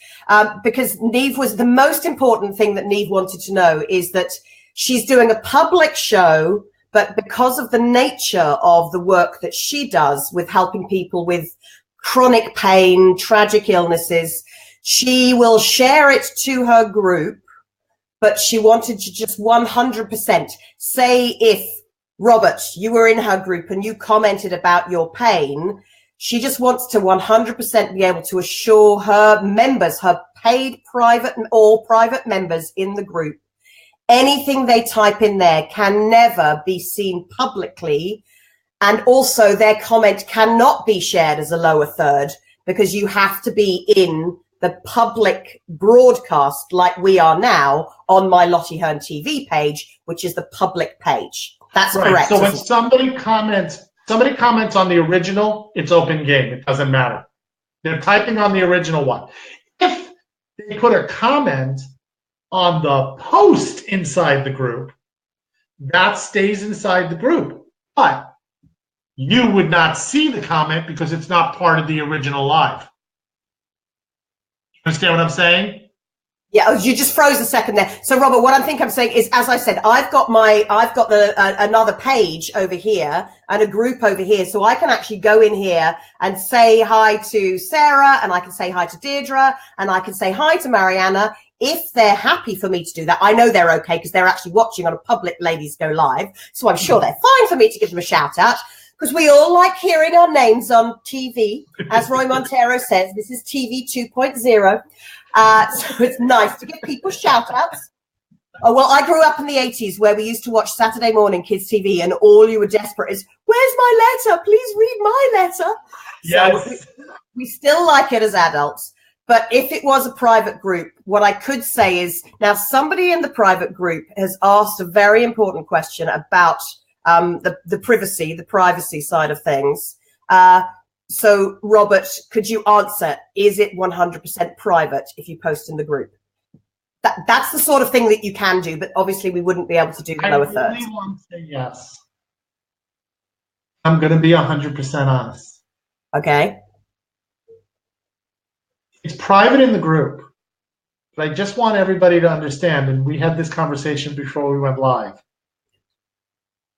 because Neve was the most important thing that Neve wanted to know is that she's doing a public show, but because of the nature of the work that she does with helping people with chronic pain, tragic illnesses, she will share it to her group, but she wanted to just 100% say if, Robert, you were in her group and you commented about your pain, she just wants to 100% be able to assure her members, her paid private or private members in the group, anything they type in there can never be seen publicly. And also their comment cannot be shared as a lower third, because you have to be in the public broadcast like we are now on my Lottie Hearn TV page, which is the public page. That's right. Correct. So when somebody comments on the original, it's open game. It doesn't matter. They're typing on the original one. If they put a comment on the post inside the group, that stays inside the group. But you would not see the comment because it's not part of the original live. You understand what I'm saying? Yeah, you just froze a second there. So, Robert, what I'm saying is, as I said, I've got another page over here and a group over here, so I can actually go in here and say hi to Sarah, and I can say hi to Deirdre, and I can say hi to Mariana if they're happy for me to do that. I know they're okay because they're actually watching on a public Ladies Go Live, so I'm sure they're fine for me to give them a shout out. Because we all like hearing our names on TV. As Roy Montero says, this is TV 2.0. So it's nice to give people shout outs. Oh, well, I grew up in the 80s where we used to watch Saturday morning kids TV, and all you were desperate is, where's my letter? Please read my letter. Yes. So we still like it as adults. But if it was a private group, what I could say is, now somebody in the private group has asked a very important question about the privacy side of things. So, Robert, could you answer, is it 100% private if you post in the group? That's the sort of thing that you can do, but obviously we wouldn't be able to do the lower thirds. I really want to say yes. I'm going to be 100% honest. Okay. It's private in the group, but I just want everybody to understand, and we had this conversation before we went live.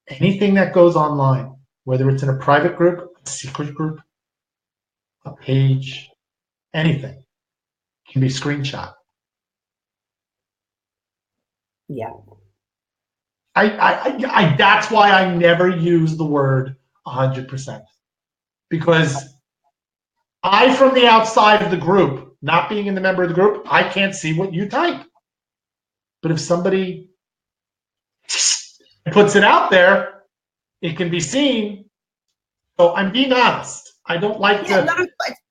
Anything that goes online, whether it's in a private group, a secret group, a page, anything, can be screenshot. Yeah. I that's why I never use the word 100%, because I, from the outside of the group, not being in the member of the group, I can't see what you type. But if somebody puts it out there, it can be seen. So I'm being honest. I don't like to.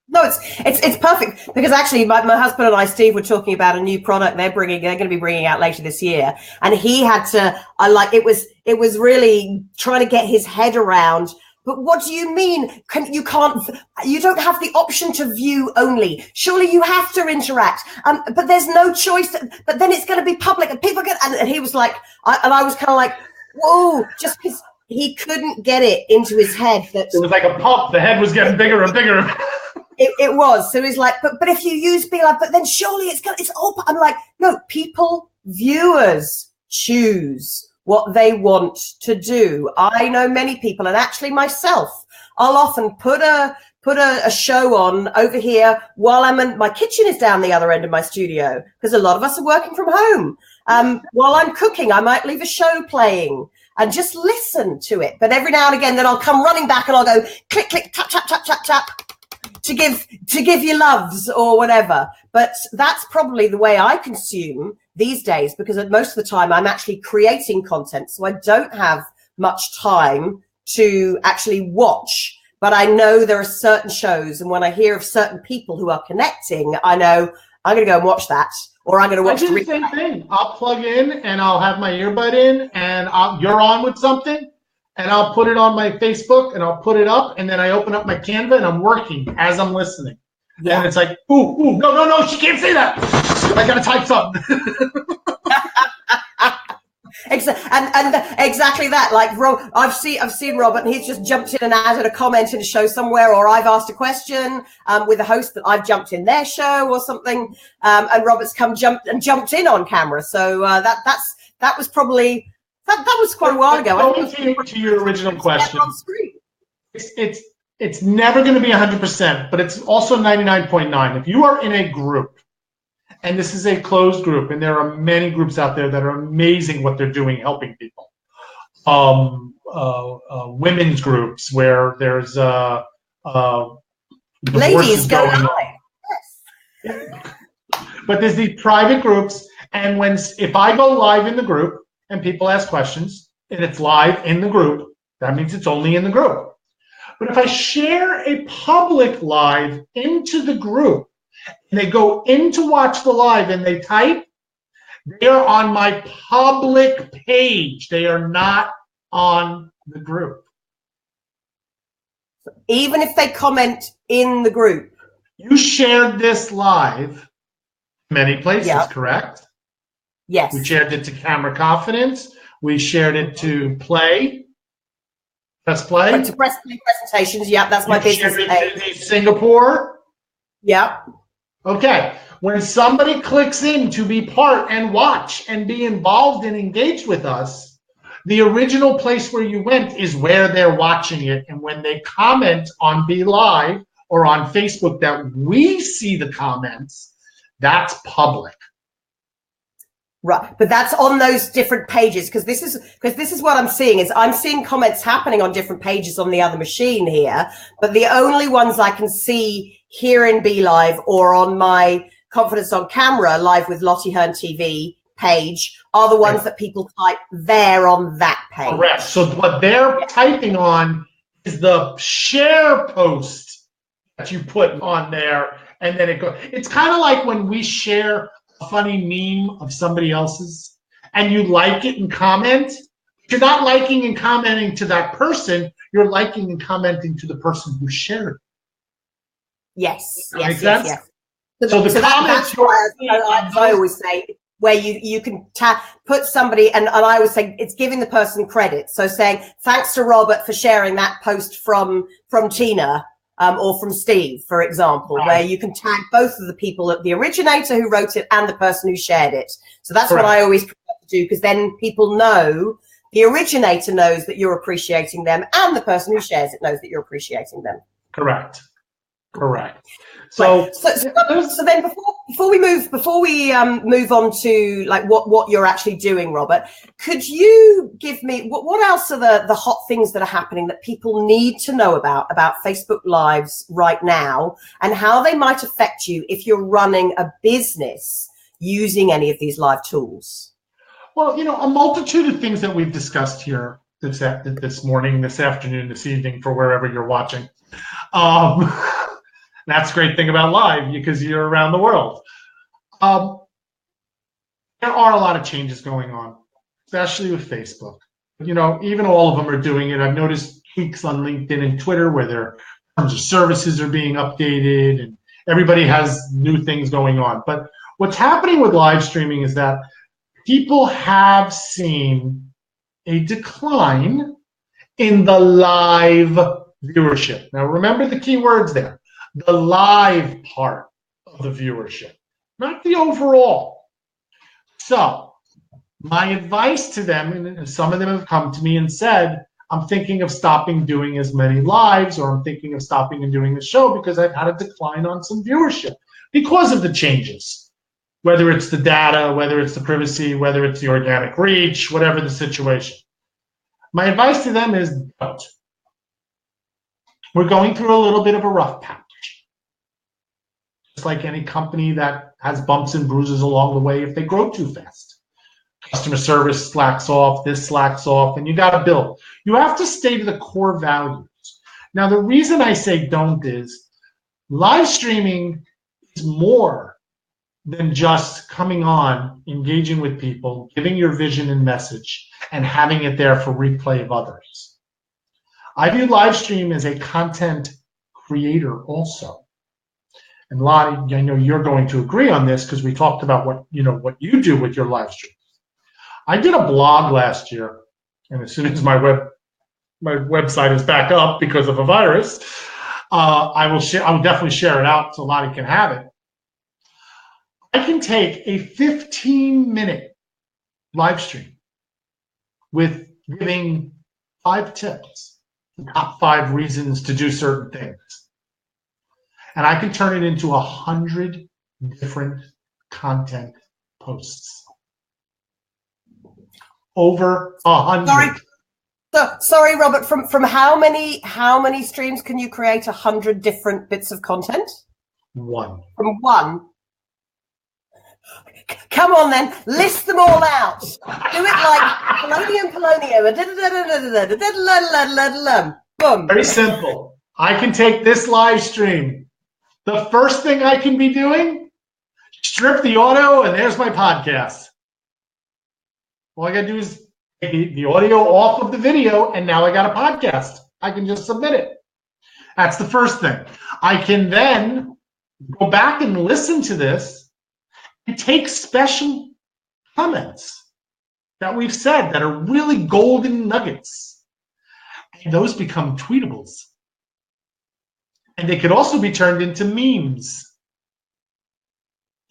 No, it's perfect, because actually my husband and I, Steve, were talking about a new product they're going to be bringing out later this year, and he had to it was really trying to get his head around. But what do you mean? You don't have the option to view only. Surely you have to interact. But there's no choice. But then it's going to be public, and people get. And he was like, I was kind of like, whoa, just because he couldn't get it into his head that it was like a pump. The head was getting bigger and bigger. It was. So he's like, but if you use be like, but then surely it's open. I'm like, no, viewers choose what they want to do. I know many people, and actually myself, I'll often put a show on over here while my kitchen is down the other end of my studio, because a lot of us are working from home. While I'm cooking, I might leave a show playing and just listen to it. But every now and again, then I'll come running back and I'll go click, click, tap, tap, tap, tap, tap, to give you loves or whatever. But that's probably the way I consume these days, because most of the time I'm actually creating content, so I don't have much time to actually watch. But I know there are certain shows, and when I hear of certain people who are connecting, I know I'm going to go and watch that, or I'm going to watch I do the same thing. I'll plug in and I'll have my earbud in, and you're on with something, and I'll put it on my Facebook and I'll put it up, and then I open up my Canva and I'm working as I'm listening. Yeah. And it's like, ooh, no, she can't say that. I gotta type something. And exactly that. Like I've seen Robert, and he's just jumped in and added a comment in a show somewhere, or I've asked a question with a host that I've jumped in their show or something, and Robert's jumped in on camera. So that was probably That was quite a while ago. Going to your original question, it's never going to be 100%, but it's also 99.9. If you are in a group, and this is a closed group, and there are many groups out there that are amazing what they're doing, helping people. Women's groups where there's ladies going on. Yes. But there's these private groups, and if I go live in the group and people ask questions, and it's live in the group, that means it's only in the group. But if I share a public live into the group, and they go in to watch the live and they type, they are on my public page. They are not on the group. Even if they comment in the group. You shared this live many places, correct? Yes. We shared it to Camera Confidence. We shared it to Play. Press Play. To Press Play presentations. Yep, that's my business page. Shared it to Singapore. Yep. Okay. When somebody clicks in to be part and watch and be involved and engaged with us, the original place where you went is where they're watching it. And when they comment on Be Live or on Facebook that we see the comments, that's public. Right, but that's on those different pages because this is what I'm seeing is I'm seeing comments happening on different pages on the other machine here, but the only ones I can see here in Be Live or on my Confidence on Camera Live with Lottie Hearn TV page are the ones that people type there on that page. Correct. So what they're typing on is the share post that you put on there, and then it goes. It's kind of like when we share a funny meme of somebody else's and you like it and comment. You're not liking and commenting to that person. You're liking and commenting to the person who shared it. Yes. Yes. So the comments. That's why I always say where you can put somebody, and I always say it's giving the person credit. So saying thanks to Robert for sharing that post from Tina. Or from Steve, for example, where you can tag both of the people, the originator who wrote it and the person who shared it. So that's what I always prefer to do, because then people know, the originator knows that you're appreciating them, and the person who shares it knows that you're appreciating them. Correct. So then before we move on to like what you're actually doing, Robert, could you give me what else are the hot things that are happening that people need to know about Facebook Lives right now, and how they might affect you if you're running a business using any of these live tools? Well, a multitude of things that we've discussed here this morning, this afternoon, this evening, for wherever you're watching. That's the great thing about live, because you're around the world. There are a lot of changes going on, especially with Facebook. Even all of them are doing it. I've noticed tweaks on LinkedIn and Twitter where their terms of services are being updated, and everybody has new things going on. But what's happening with live streaming is that people have seen a decline in the live viewership. Now, remember the key words there. The live part of the viewership, not the overall. So my advice to them, and some of them have come to me and said, I'm thinking of stopping doing as many lives, or I'm thinking of stopping and doing the show because I've had a decline on some viewership because of the changes, whether it's the data, whether it's the privacy, whether it's the organic reach, whatever the situation. My advice to them is don't. We're going through a little bit of a rough patch. Just like any company that has bumps and bruises along the way if they grow too fast. Customer service slacks off, this slacks off, and you got to build. You have to stay to the core values. Now, the reason I say don't is live streaming is more than just coming on, engaging with people, giving your vision and message, and having it there for replay of others. I view live stream as a content creator also. And Lottie, I know you're going to agree on this because we talked about what you do with your live streams. I did a blog last year, and as soon as my website is back up because of a virus, I will definitely share it out so Lottie can have it. I can take a 15-minute live stream with giving 5 tips, the top 5 reasons to do certain things. And I can turn it into 100 different content posts. Over 100. Sorry, Robert. From how many streams can you create 100 different bits of content? 1. From 1. Come on, then. List them all out. Do it like Polonium. Boom. Very simple. I can take this live stream. The first thing I can be doing, strip the audio, and there's my podcast. All I got to do is take the audio off of the video, and now I got a podcast. I can just submit it. That's the first thing. I can then go back and listen to this and take special comments that we've said that are really golden nuggets. And those become tweetables. And they could also be turned into memes.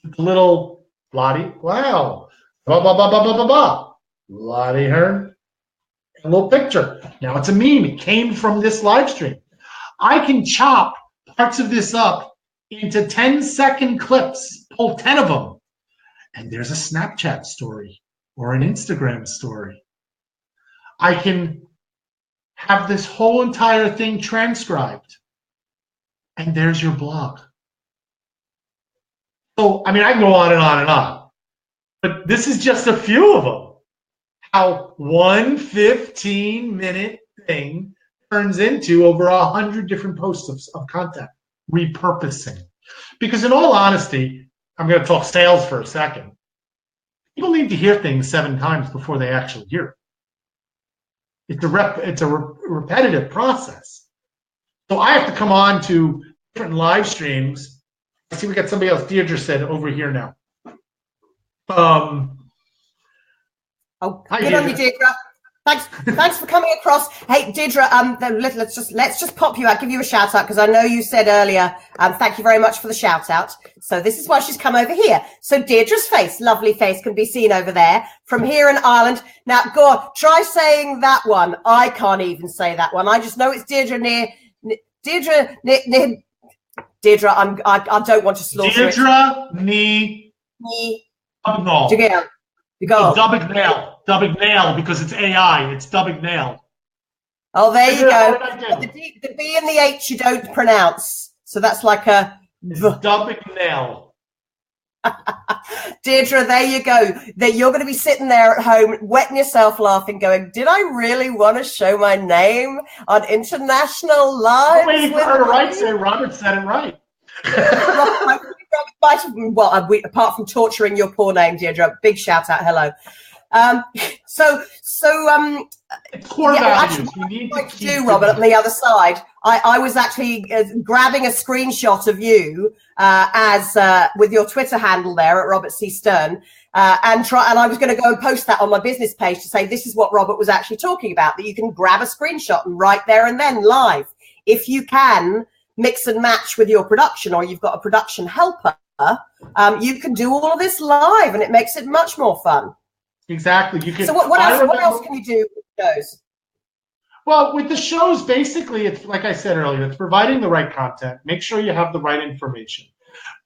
The little Lottie, wow, blah, blah, blah, blah, blah, blah, blah. Lottie Hearn, a little picture. Now it's a meme. It came from this live stream. I can chop parts of this up into 10-second clips, pull 10 of them, and there's a Snapchat story or an Instagram story. I can have this whole entire thing transcribed, and there's your blog. So, I mean, I can go on and on and on, but this is just a few of them. How one 15-minute thing turns into over 100 different posts of content, repurposing. Because in all honesty, I'm going to talk sales for a second. People need to hear things 7 times before they actually hear it. It's a repetitive process. So I have to come on to different live streams. I see we got somebody else. Deirdre said over here now. Good on you, Deirdre. Thanks for coming across. Hey, Deirdre, let's just pop you out, give you a shout out, because I know you said earlier, thank you very much for the shout out. So this is why she's come over here. So Deirdre's face, lovely face, can be seen over there from here in Ireland. Now, go on, try saying that one. I can't even say that one. I just know it's Deirdre near Deirdre. I don't want to slaughter it. Deirdre Dubignale, because it's AI. It's Dubignale. Oh, there you go. The B and the H you don't pronounce. So that's like a Dubignale. Deirdre, there you go. That you're going to be sitting there at home, wetting yourself laughing, going, did I really want to show my name on international live? Wait for her to right say Robert said it right. Well, apart from torturing your poor name, Deirdre, big shout out, hello. Core values. What I'd like to do, Robert, on the other side, I was actually grabbing a screenshot of you with your Twitter handle there at Robert C Stern, and I was going to go and post that on my business page to say this is what Robert was actually talking about, that you can grab a screenshot and right there and then live. If you can mix and match with your production, or you've got a production helper, you can do all of this live, and it makes it much more fun. Exactly. You can. So what else can you do with shows? Well, with the shows, basically, it's like I said earlier, it's providing the right content. Make sure you have the right information.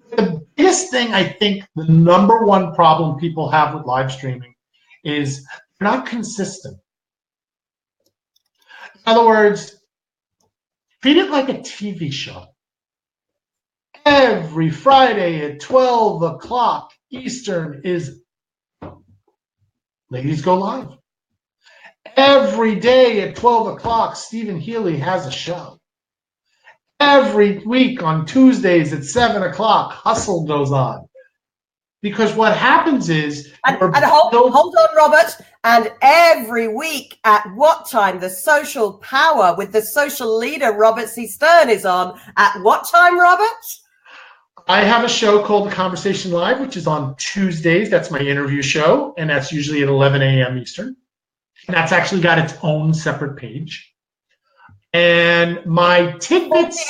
The biggest thing, I think, the number one problem people have with live streaming is they're not consistent. In other words, treat it like a TV show. Every Friday at 12 o'clock Eastern is Ladies Go Live. Every day at 12 o'clock, Stephen Healy has a show. Every week on Tuesdays at 7 o'clock, Hustle goes on. Because what happens is... hold on, Robert. And every week at what time? The Social Power with the social leader, Robert C. Stern, is on. At what time, Robert? I have a show called The Conversation Live, which is on Tuesdays. That's my interview show, and that's usually at 11 a.m. Eastern. And that's actually got its own separate page. And my tidbits...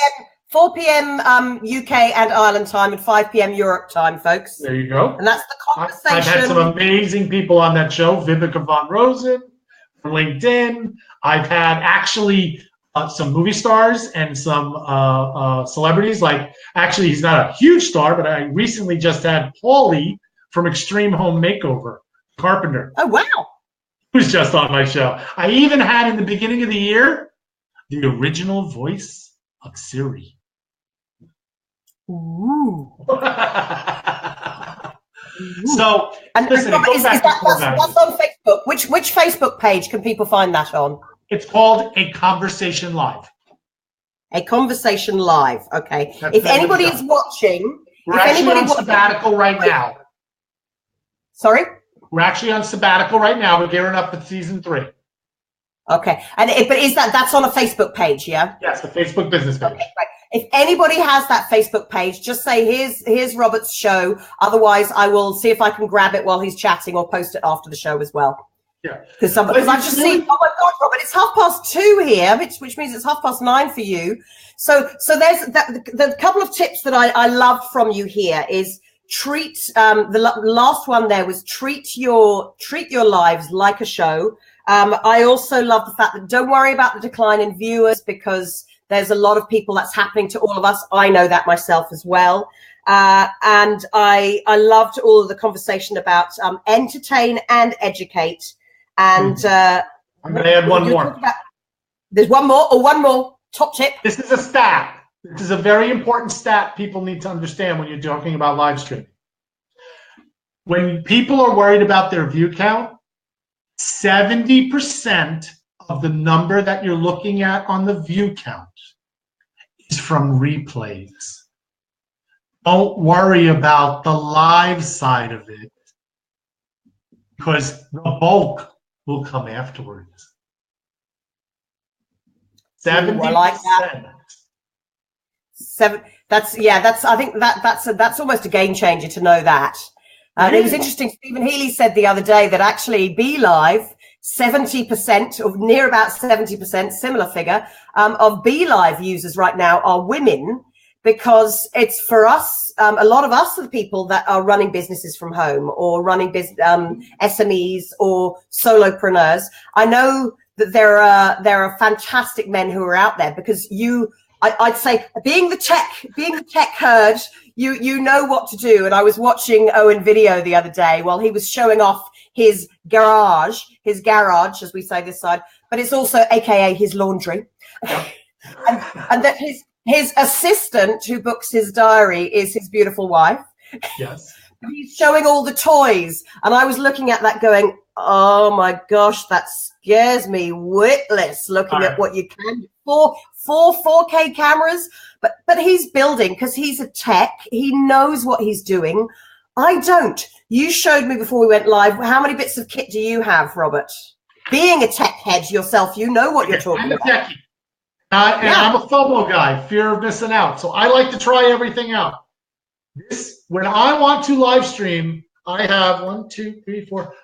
4 p.m. UK and Ireland time and 5 p.m. Europe time, folks. There you go. And that's the conversation. I've had some amazing people on that show. Vivica von Rosen, for LinkedIn. I've had actually some movie stars and some celebrities. Like, actually, he's not a huge star, but I recently just had Paulie from Extreme Home Makeover, Carpenter. Oh, wow. Who's just on my show. I even had in the beginning of the year the original voice of Siri. Ooh. So, and listen, that's on Facebook. Which Facebook page can people find that on? It's called A Conversation Live. A Conversation Live. Okay. If anybody is watching, we're actually on sabbatical right now. Sorry? We're actually on sabbatical right now. We're gearing up for season 3. Okay. And but is that's on a Facebook page, yeah? Yes, the Facebook business page. Okay, right. If anybody has that Facebook page, just say, here's Robert's show. Otherwise, I will see if I can grab it while he's chatting or post it after the show as well. Yeah. Because I've just seen, oh my God, Robert, it's 2:30 here, which means it's 9:30 for you. So there's the couple of tips that I loved from you here is treat, the last one there was treat your lives like a show. I also love the fact that don't worry about the decline in viewers, because there's a lot of people that's happening to all of us. I know that myself as well. And I loved all of the conversation about entertain and educate. And I'm going to add one more. There's one more top tip. This is a stat. This is a very important stat people need to understand when you're talking about live streaming. When people are worried about their view count, 70% of the number that you're looking at on the view count is from replays. Don't worry about the live side of it, because the bulk will come afterwards. 70%. I like that. I think that's almost a game changer to know that. And it was interesting. Stephen Healy said the other day that actually BeLive, 70% or near about 70%, similar figure, of BeLive users right now are women, because it's for us, a lot of us are the people that are running businesses from home or running SMEs or solopreneurs. I know that there are fantastic men who are out there, because I'd say being the tech herd, you know what to do. And I was watching Owen video the other day while he was showing off his garage, as we say this side, but it's also AKA his laundry. and that his assistant who books his diary is his beautiful wife. Yes. He's showing all the toys. And I was looking at that going, oh my gosh, that scares me witless, looking at what you can do. Four 4K cameras, but he's building, because he's a tech. He knows what he's doing. I don't. You showed me before we went live. How many bits of kit do you have, Robert? Being a tech head yourself, you know what you're talking about. I'm a techie. And I'm a FOMO guy, fear of missing out. So I like to try everything out. When I want to live stream, I have 1, 2, 3, 4,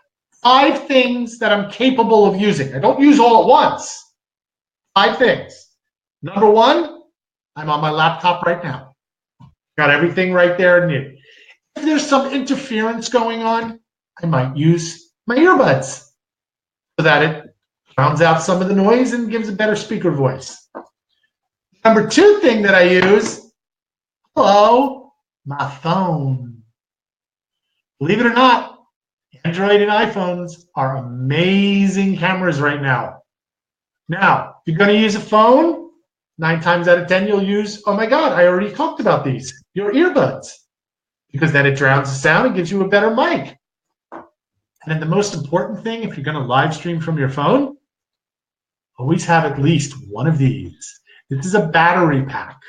5 things that I'm capable of using. I don't use all at once. 5 things. Number 1, I'm on my laptop right now. Got everything right there new. If there's some interference going on, I might use my earbuds so that it drowns out some of the noise and gives a better speaker voice. Number 2 thing that I use, my phone. Believe it or not, Android and iPhones are amazing cameras right now. Now, if you're going to use a phone, 9 times out of 10, you'll use, oh my God, I already talked about these, your earbuds, because then it drowns the sound and gives you a better mic. And then the most important thing, if you're going to live stream from your phone, always have at least one of these. This is a battery pack.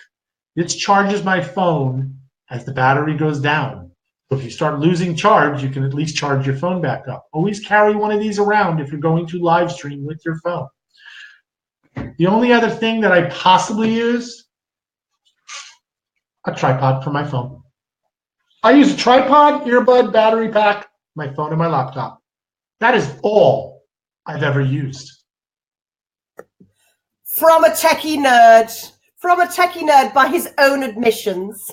This charges my phone as the battery goes down. So if you start losing charge, you can at least charge your phone back up. Always carry one of these around if you're going to live stream with your phone. The only other thing that I possibly use, a tripod for my phone. I use a tripod, earbud, battery pack, my phone, and my laptop. That is all I've ever used. From a techie nerd by his own admissions.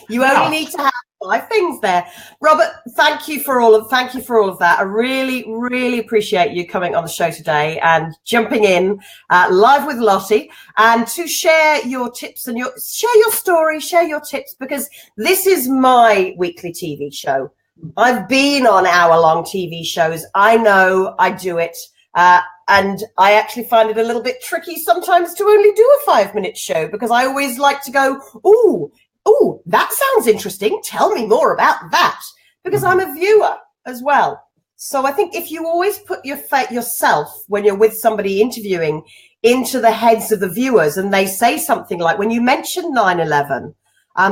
You only need to have live things there. Robert, thank you for all of that. I really appreciate you coming on the show today and jumping in live with Lottie, and to share your tips and share your story, share your tips, because this is my weekly TV show. I've been on hour-long TV shows. I know I do it. And I actually find it a little bit tricky sometimes to only do a 5-minute show, because I always like to go, ooh, that sounds interesting. Tell me more about that, because I'm a viewer as well. So I think if you always put yourself, when you're with somebody interviewing, into the heads of the viewers, and they say something like, when you mentioned 9/11,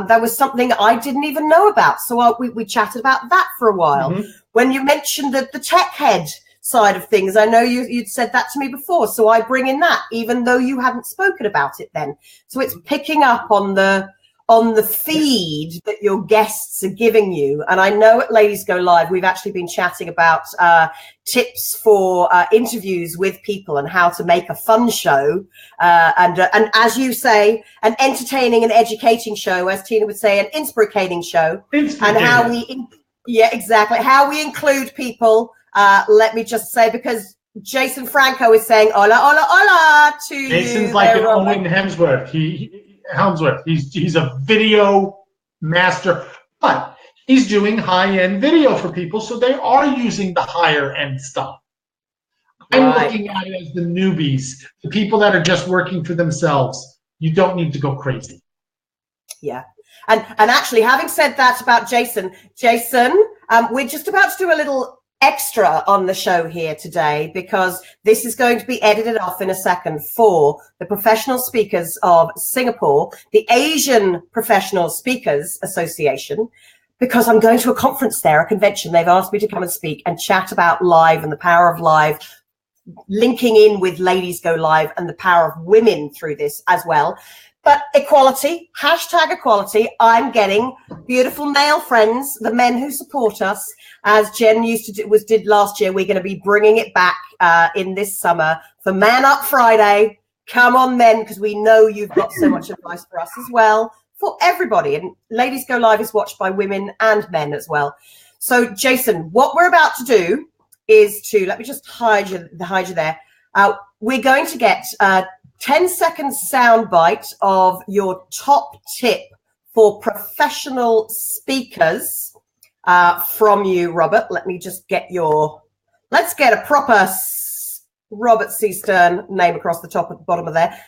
there was something I didn't even know about. So we chatted about that for a while. Mm-hmm. When you mentioned the tech head side of things, I know you'd said that to me before, so I bring in that, even though you hadn't spoken about it then. So it's picking up on the feed that your guests are giving you. And I know at Ladies Go Live, we've actually been chatting about tips for interviews with people and how to make a fun show. And as you say, an entertaining and educating show, as Tina would say, an inspirating show. And how how we include people. Let me just say, because Jason Franco is saying hola, hola, hola to you. Jason's like an Owen Hemsworth. He's a video master, but he's doing high-end video for people, so they are using the higher-end stuff. I'm looking at it as the newbies, the people that are just working for themselves. You don't need to go crazy. Yeah. And actually, having said that about Jason, we're just about to do a little extra on the show here today, because this is going to be edited off in a second for the Professional Speakers of Singapore, the Asian Professional Speakers Association, because I'm going to a conference there, a convention. They've asked me to come and speak and chat about live and the power of live, linking in with Ladies Go Live and the power of women through this as well. But equality, hashtag equality. I'm getting beautiful male friends, the men who support us, as Jen did last year. We're going to be bringing it back in this summer for Man Up Friday. Come on, men, because we know you've got so much advice for us as well, for everybody. And Ladies Go Live is watched by women and men as well. So, Jason, what we're about to do is let me just hide you there. We're going to get 10-second soundbite of your top tip for professional speakers from you, Robert. Let me just let's get a proper Robert C. Stern name across the top at the bottom of there.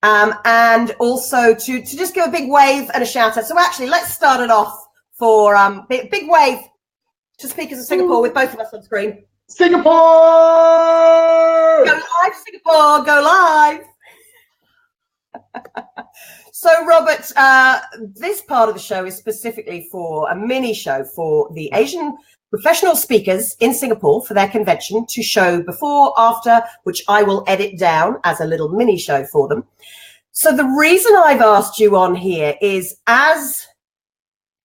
And also to just give a big wave and a shout out. So actually, let's start it off for big wave to Speakers of Singapore with both of us on screen. Singapore! Go live, Singapore! Go live! So, Robert, this part of the show is specifically for a mini show for the Asian professional speakers in Singapore for their convention, to show before, after, which I will edit down as a little mini show for them. So the reason I've asked you on here is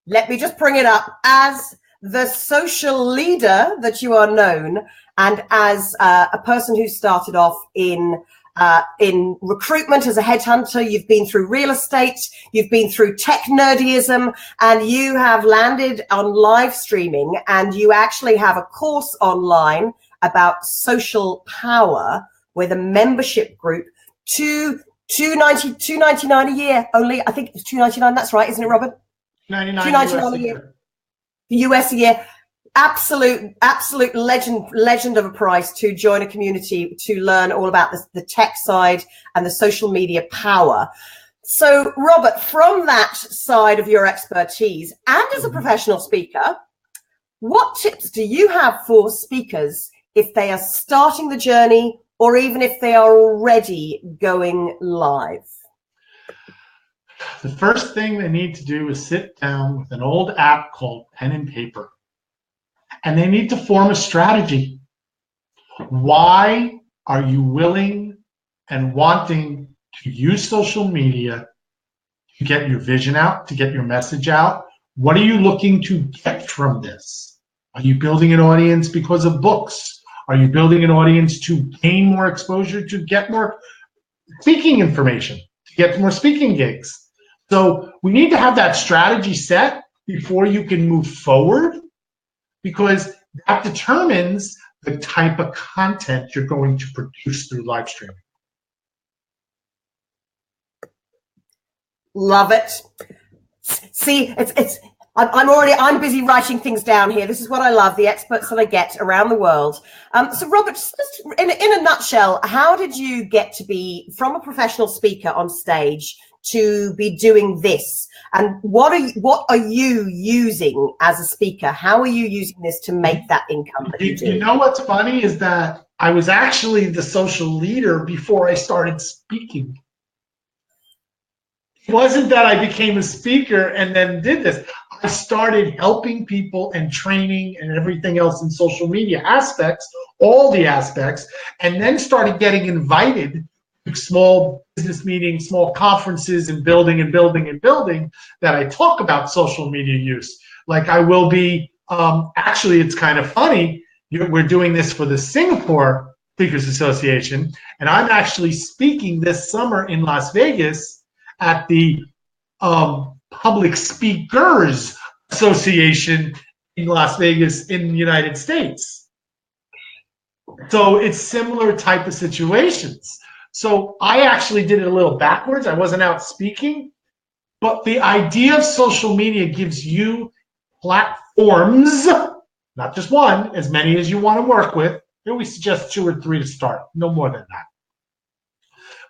let me just bring it up, as the social leader that you are known, and as a person who started off in recruitment as a headhunter. You've been through real estate, you've been through tech nerdyism, and you have landed on live streaming, and you actually have a course online about social power with a membership group, $2.99 a year only. I think it's $2.99. That's right, isn't it, Robert? $2.99 a year. US a year. Absolute legend of a price to join a community to learn all about the tech side and the social media power. So, Robert, from that side of your expertise and as a professional speaker, what tips do you have for speakers if they are starting the journey, or even if they are already going live? The first thing they need to do is sit down with an old app called pen and paper. And they need to form a strategy. Why are you willing and wanting to use social media to get your vision out, to get your message out? What are you looking to get from this? Are you building an audience because of books? Are you building an audience to gain more exposure, to get more speaking information, to get more speaking gigs? So we need to have that strategy set before you can move forward, because that determines the type of content you're going to produce through live streaming. Love it. See, I'm busy writing things down here. This is what I love, the experts that I get around the world. So Robert, just in a nutshell, how did you get to be from a professional speaker on stage to be doing this? And what are you using as a speaker? How are you using this to make that income that you do? You know what's funny is that I was actually the social leader before I started speaking. It wasn't that I became a speaker and then did this. I started helping people and training and everything else in social media aspects, all the aspects, and then started getting invited to small business meetings, small conferences, and building that I talk about social media use. Like I will be, actually, it's kind of funny. We're doing this for the Singapore Speakers Association, and I'm actually speaking this summer in Las Vegas at the Public Speakers Association in Las Vegas in the United States. So it's similar type of situations. So I actually did it a little backwards. I wasn't out speaking, but the idea of social media gives you platforms, not just one, as many as you want to work with. Here we suggest 2 or 3 to start, no more than that.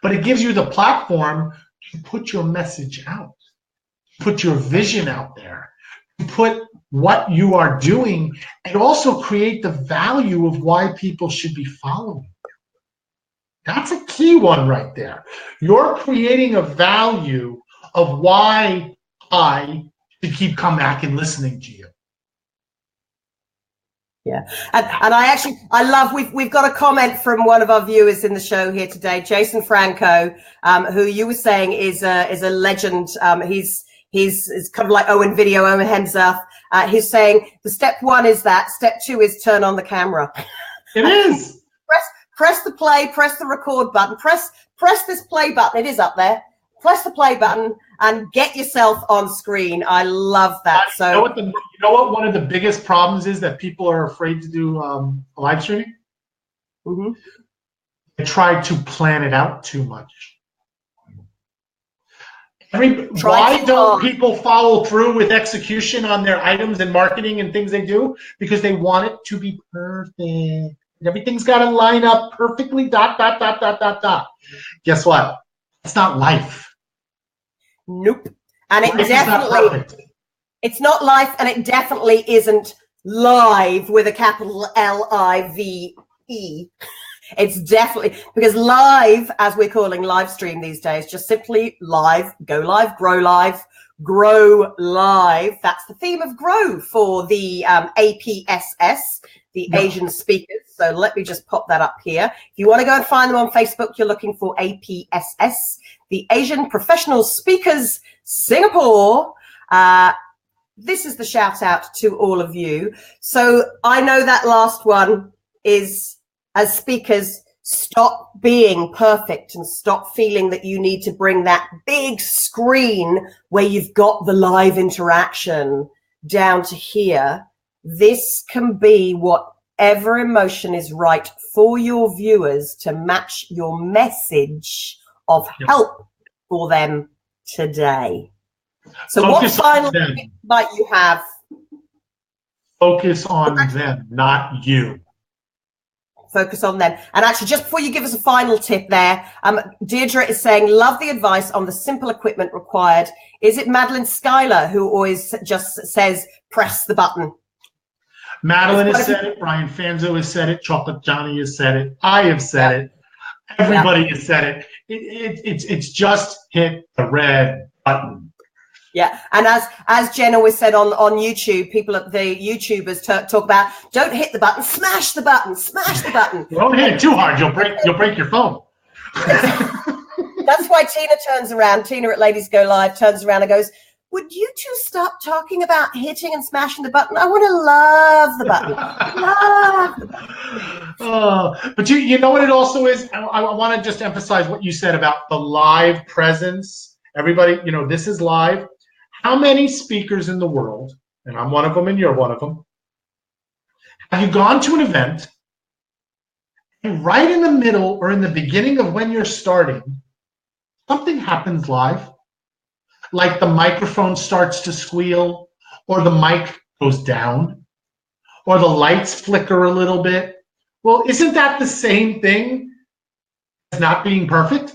But it gives you the platform to put your message out, put your vision out there, to put what you are doing, and also create the value of why people should be following. That's a key one right there. You're creating a value of why I should keep coming back and listening to you. Yeah, and I love, we've got a comment from one of our viewers in the show here today, Jason Franco, who you were saying is a legend. He's kind of like Owen Video, Owen Hemsworth. He's saying the step 1 is that, step 2 is turn on the camera. It is. Press the play, press the record button, press this play button. It is up there. Press the play button and get yourself on screen. I love that. So you know what one of the biggest problems is that people are afraid to do live streaming? Mm-hmm. They try to plan it out too much. Why don't people follow through with execution on their items and marketing and things they do? Because they want it to be perfect. Everything's got to line up perfectly, ... Guess what? It's not life. Nope. And it life definitely, it's not life, and it definitely isn't live with a capital L-I-V-E. It's definitely, because live, as we're calling live stream these days, just simply live, go live, grow live, grow live. That's the theme of grow for the APSS, the Asian speakers. So let me just pop that up here. If you want to go and find them on Facebook, you're looking for APSS, the Asian Professional Speakers Singapore. This is the shout out to all of you. So I know that last one is, as speakers, stop being perfect and stop feeling that you need to bring that big screen where you've got the live interaction down to here. This can be whatever emotion is right for your viewers to match your message of help for them today. So focus what final tip might you have? Focus on them, not you. Focus on them. And actually, just before you give us a final tip there, Deirdre is saying, love the advice on the simple equipment required. Is it Madeline Schuyler who always just says, press the button? Madeline has said it. Brian Fanzo has said it. Chocolate Johnny has said it. I have said it. Everybody has said it. It's just hit the red button. Yeah, and as Jen always said on YouTube, the YouTubers talk about, don't hit the button, smash the button, smash the button. Don't hit it too hard, you'll break your phone. That's why Tina turns around. Tina at Ladies Go Live turns around and goes, would you two stop talking about hitting and smashing the button? I want to love the button. But you know what it also is? I want to just emphasize what you said about the live presence. Everybody, this is live. How many speakers in the world, and I'm one of them and you're one of them, have you gone to an event and right in the middle or in the beginning of when you're starting, something happens live? Like the microphone starts to squeal, or the mic goes down, or the lights flicker a little bit. Well, isn't that the same thing as not being perfect?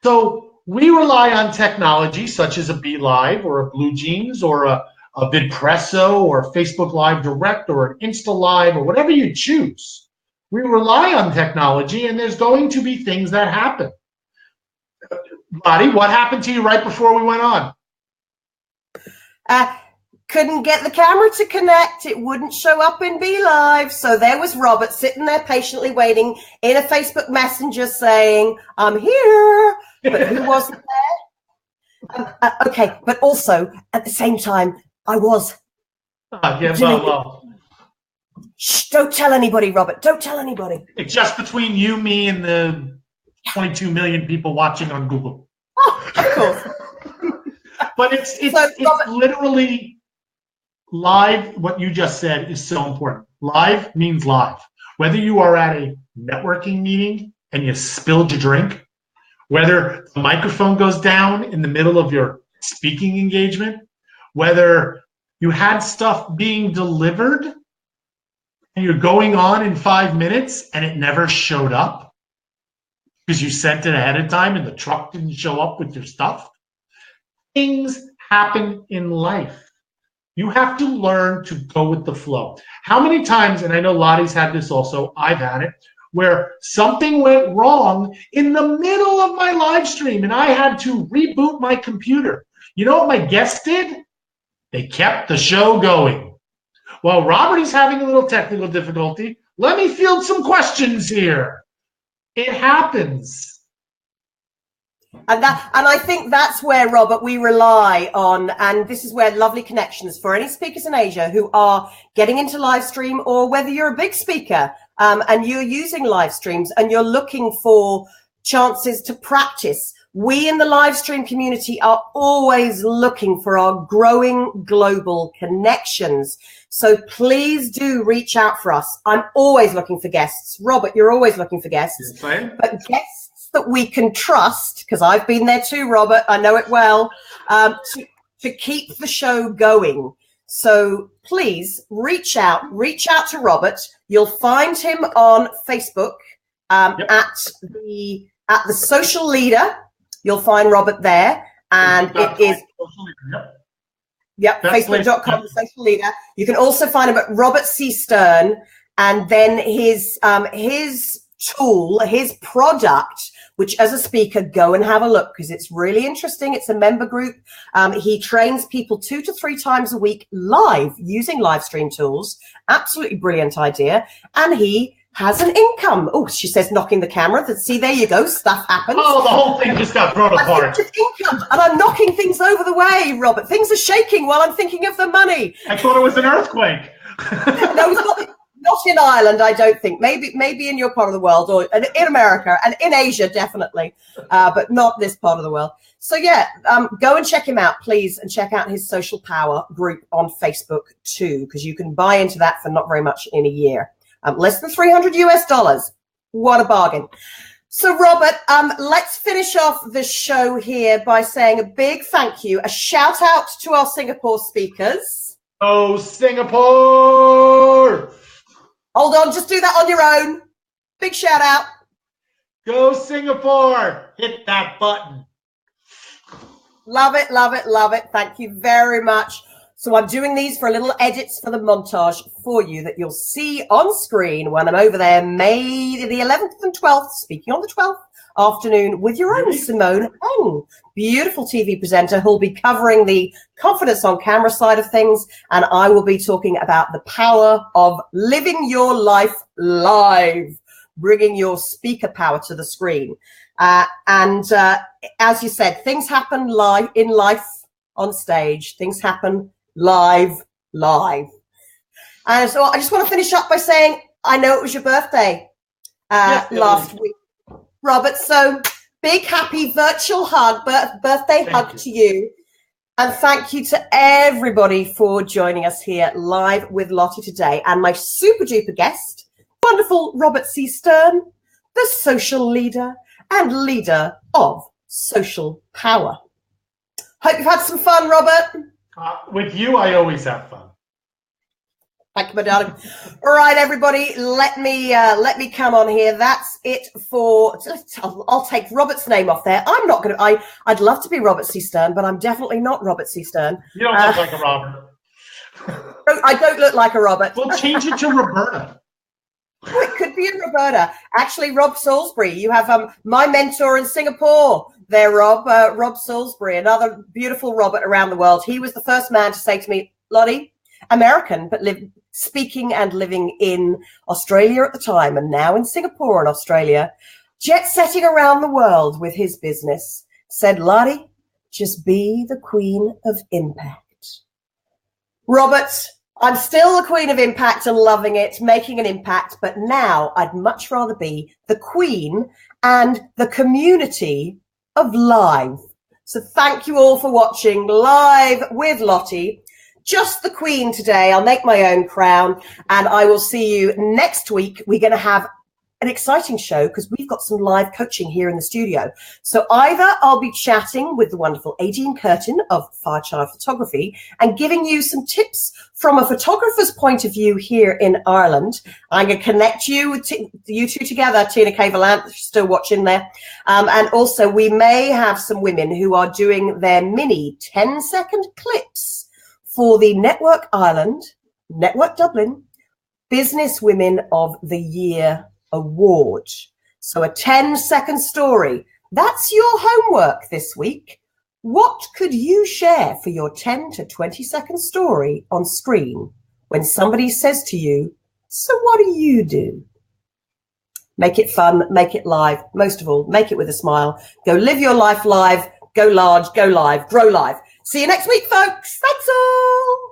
So we rely on technology such as a Be Live or a Blue Jeans or a Vidpresso or a Facebook Live Direct or an Insta Live or whatever you choose. We rely on technology, and there's going to be things that happen. Lottie, what happened to you right before we went on? Couldn't get the camera to connect. It wouldn't show up in Be Live. So there was Robert sitting there patiently waiting in a Facebook Messenger saying, I'm here, but who wasn't there? Okay, but also at the same time, I was. Shh, don't tell anybody, Robert. Don't tell anybody. It's just between you, me, and the 22 million people watching on Google. Oh, of course. But it's literally live. What you just said is so important. Live means live. Whether you are at a networking meeting and you spilled your drink, whether the microphone goes down in the middle of your speaking engagement, whether you had stuff being delivered and you're going on in 5 minutes and it never showed up because you sent it ahead of time and the truck didn't show up with your stuff. Things happen in life. You have to learn to go with the flow. How many times, and I know Lottie's had this also, I've had it, where something went wrong in the middle of my live stream and I had to reboot my computer. You know what my guests did? They kept the show going. Well, Robert is having a little technical difficulty. Let me field some questions here. It happens. And I think that's where, Robert, we rely on, and this is where Lovely Connections for any speakers in Asia who are getting into live stream, or whether you're a big speaker and you're using live streams and you're looking for chances to practice. We in the live stream community are always looking for our growing global connections. So please do reach out for us. I'm always looking for guests. Robert, you're always looking for guests. Yes, but guests that we can trust, because I've been there too, Robert, I know it well, to keep the show going. So please reach out to Robert. You'll find him on Facebook at the Social Leader. You'll find Robert there, and it is Facebook.com, the Social Leader. You can also find him at Roberet C Stern, and then his tool, his product, which as a speaker, go and have a look because it's really interesting. It's a member group. He trains people 2 to 3 times a week live using live stream tools. Absolutely brilliant idea. And he has an income. Oh, she says knocking the camera. See, there you go. Stuff happens. Oh, the whole thing just got thrown apart. Income, and I'm knocking things over the way, Robert. Things are shaking while I'm thinking of the money. I thought it was an earthquake. No, it's not in Ireland, I don't think. Maybe in your part of the world, or in America, and in Asia, definitely, but not this part of the world. So yeah, go and check him out, please, and check out his Social Power group on Facebook too, because you can buy into that for not very much in a year. Less than $300 US. What a bargain. So, Robert, let's finish off the show here by saying a big thank you, a shout out to our Singapore speakers. Oh, Singapore! Hold on, just do that on your own. Big shout out. Go Singapore! Hit that button. Love it, love it, love it. Thank you very much. So I'm doing these for little edits for the montage for you that you'll see on screen when I'm over there May the 11th and 12th, speaking on the 12th afternoon with your own Simone Hung, beautiful TV presenter who'll be covering the Confidence on Camera side of things, and I will be talking about the power of living your life live, bringing your speaker power to the screen. As you said, things happen live in life on stage. Things happen live. And so I just want to finish up by saying, I know it was your birthday last week, Robert. So big, happy virtual hug, birthday hug to you. And thank you to everybody for joining us here live with Lottie today. And my super duper guest, wonderful Robert C. Stern, the social leader and leader of social power. Hope you've had some fun, Robert. With you, I always have fun. Thank you, my darling. All right, everybody, let me come on here. That's it for. I'll take Robert's name off there. I'm not going to. I'd love to be Robert C. Stern, but I'm definitely not Robert C. Stern. You don't look like a Robert. I don't look like a Robert. We'll change it to Roberta. Oh, it could be a Roberta. Actually, Rob Salisbury. You have my mentor in Singapore. There, Rob Salisbury, another beautiful Robert around the world. He was the first man to say to me, Lottie, American, but speaking and living in Australia at the time, and now in Singapore and Australia, jet setting around the world with his business, said, Lottie, just be the queen of impact. Robert, I'm still the queen of impact and loving it, making an impact, but now I'd much rather be the queen and the community of live. So thank you all for watching Live with Lottie. Just the queen today. I'll make my own crown, and I will see you next week. We're going to have an exciting show because we've got some live coaching here in the studio. So either I'll be chatting with the wonderful Adine Curtin of Firechild Photography and giving you some tips from a photographer's point of view here in Ireland. I'm going to connect you with you two together, Tina K. Valant, still watching there. And also we may have some women who are doing their mini 10-second clips for the Network Ireland, Network Dublin, Business Women of the Year Award. So a 10-second story. That's your homework this week. What could you share for your 10 to 20-second story on screen when somebody says to you, so what do you do? Make it fun, make it live. Most of all, make it with a smile. Go live your life live, go large, go live, grow live. See you next week, folks. Thanks all.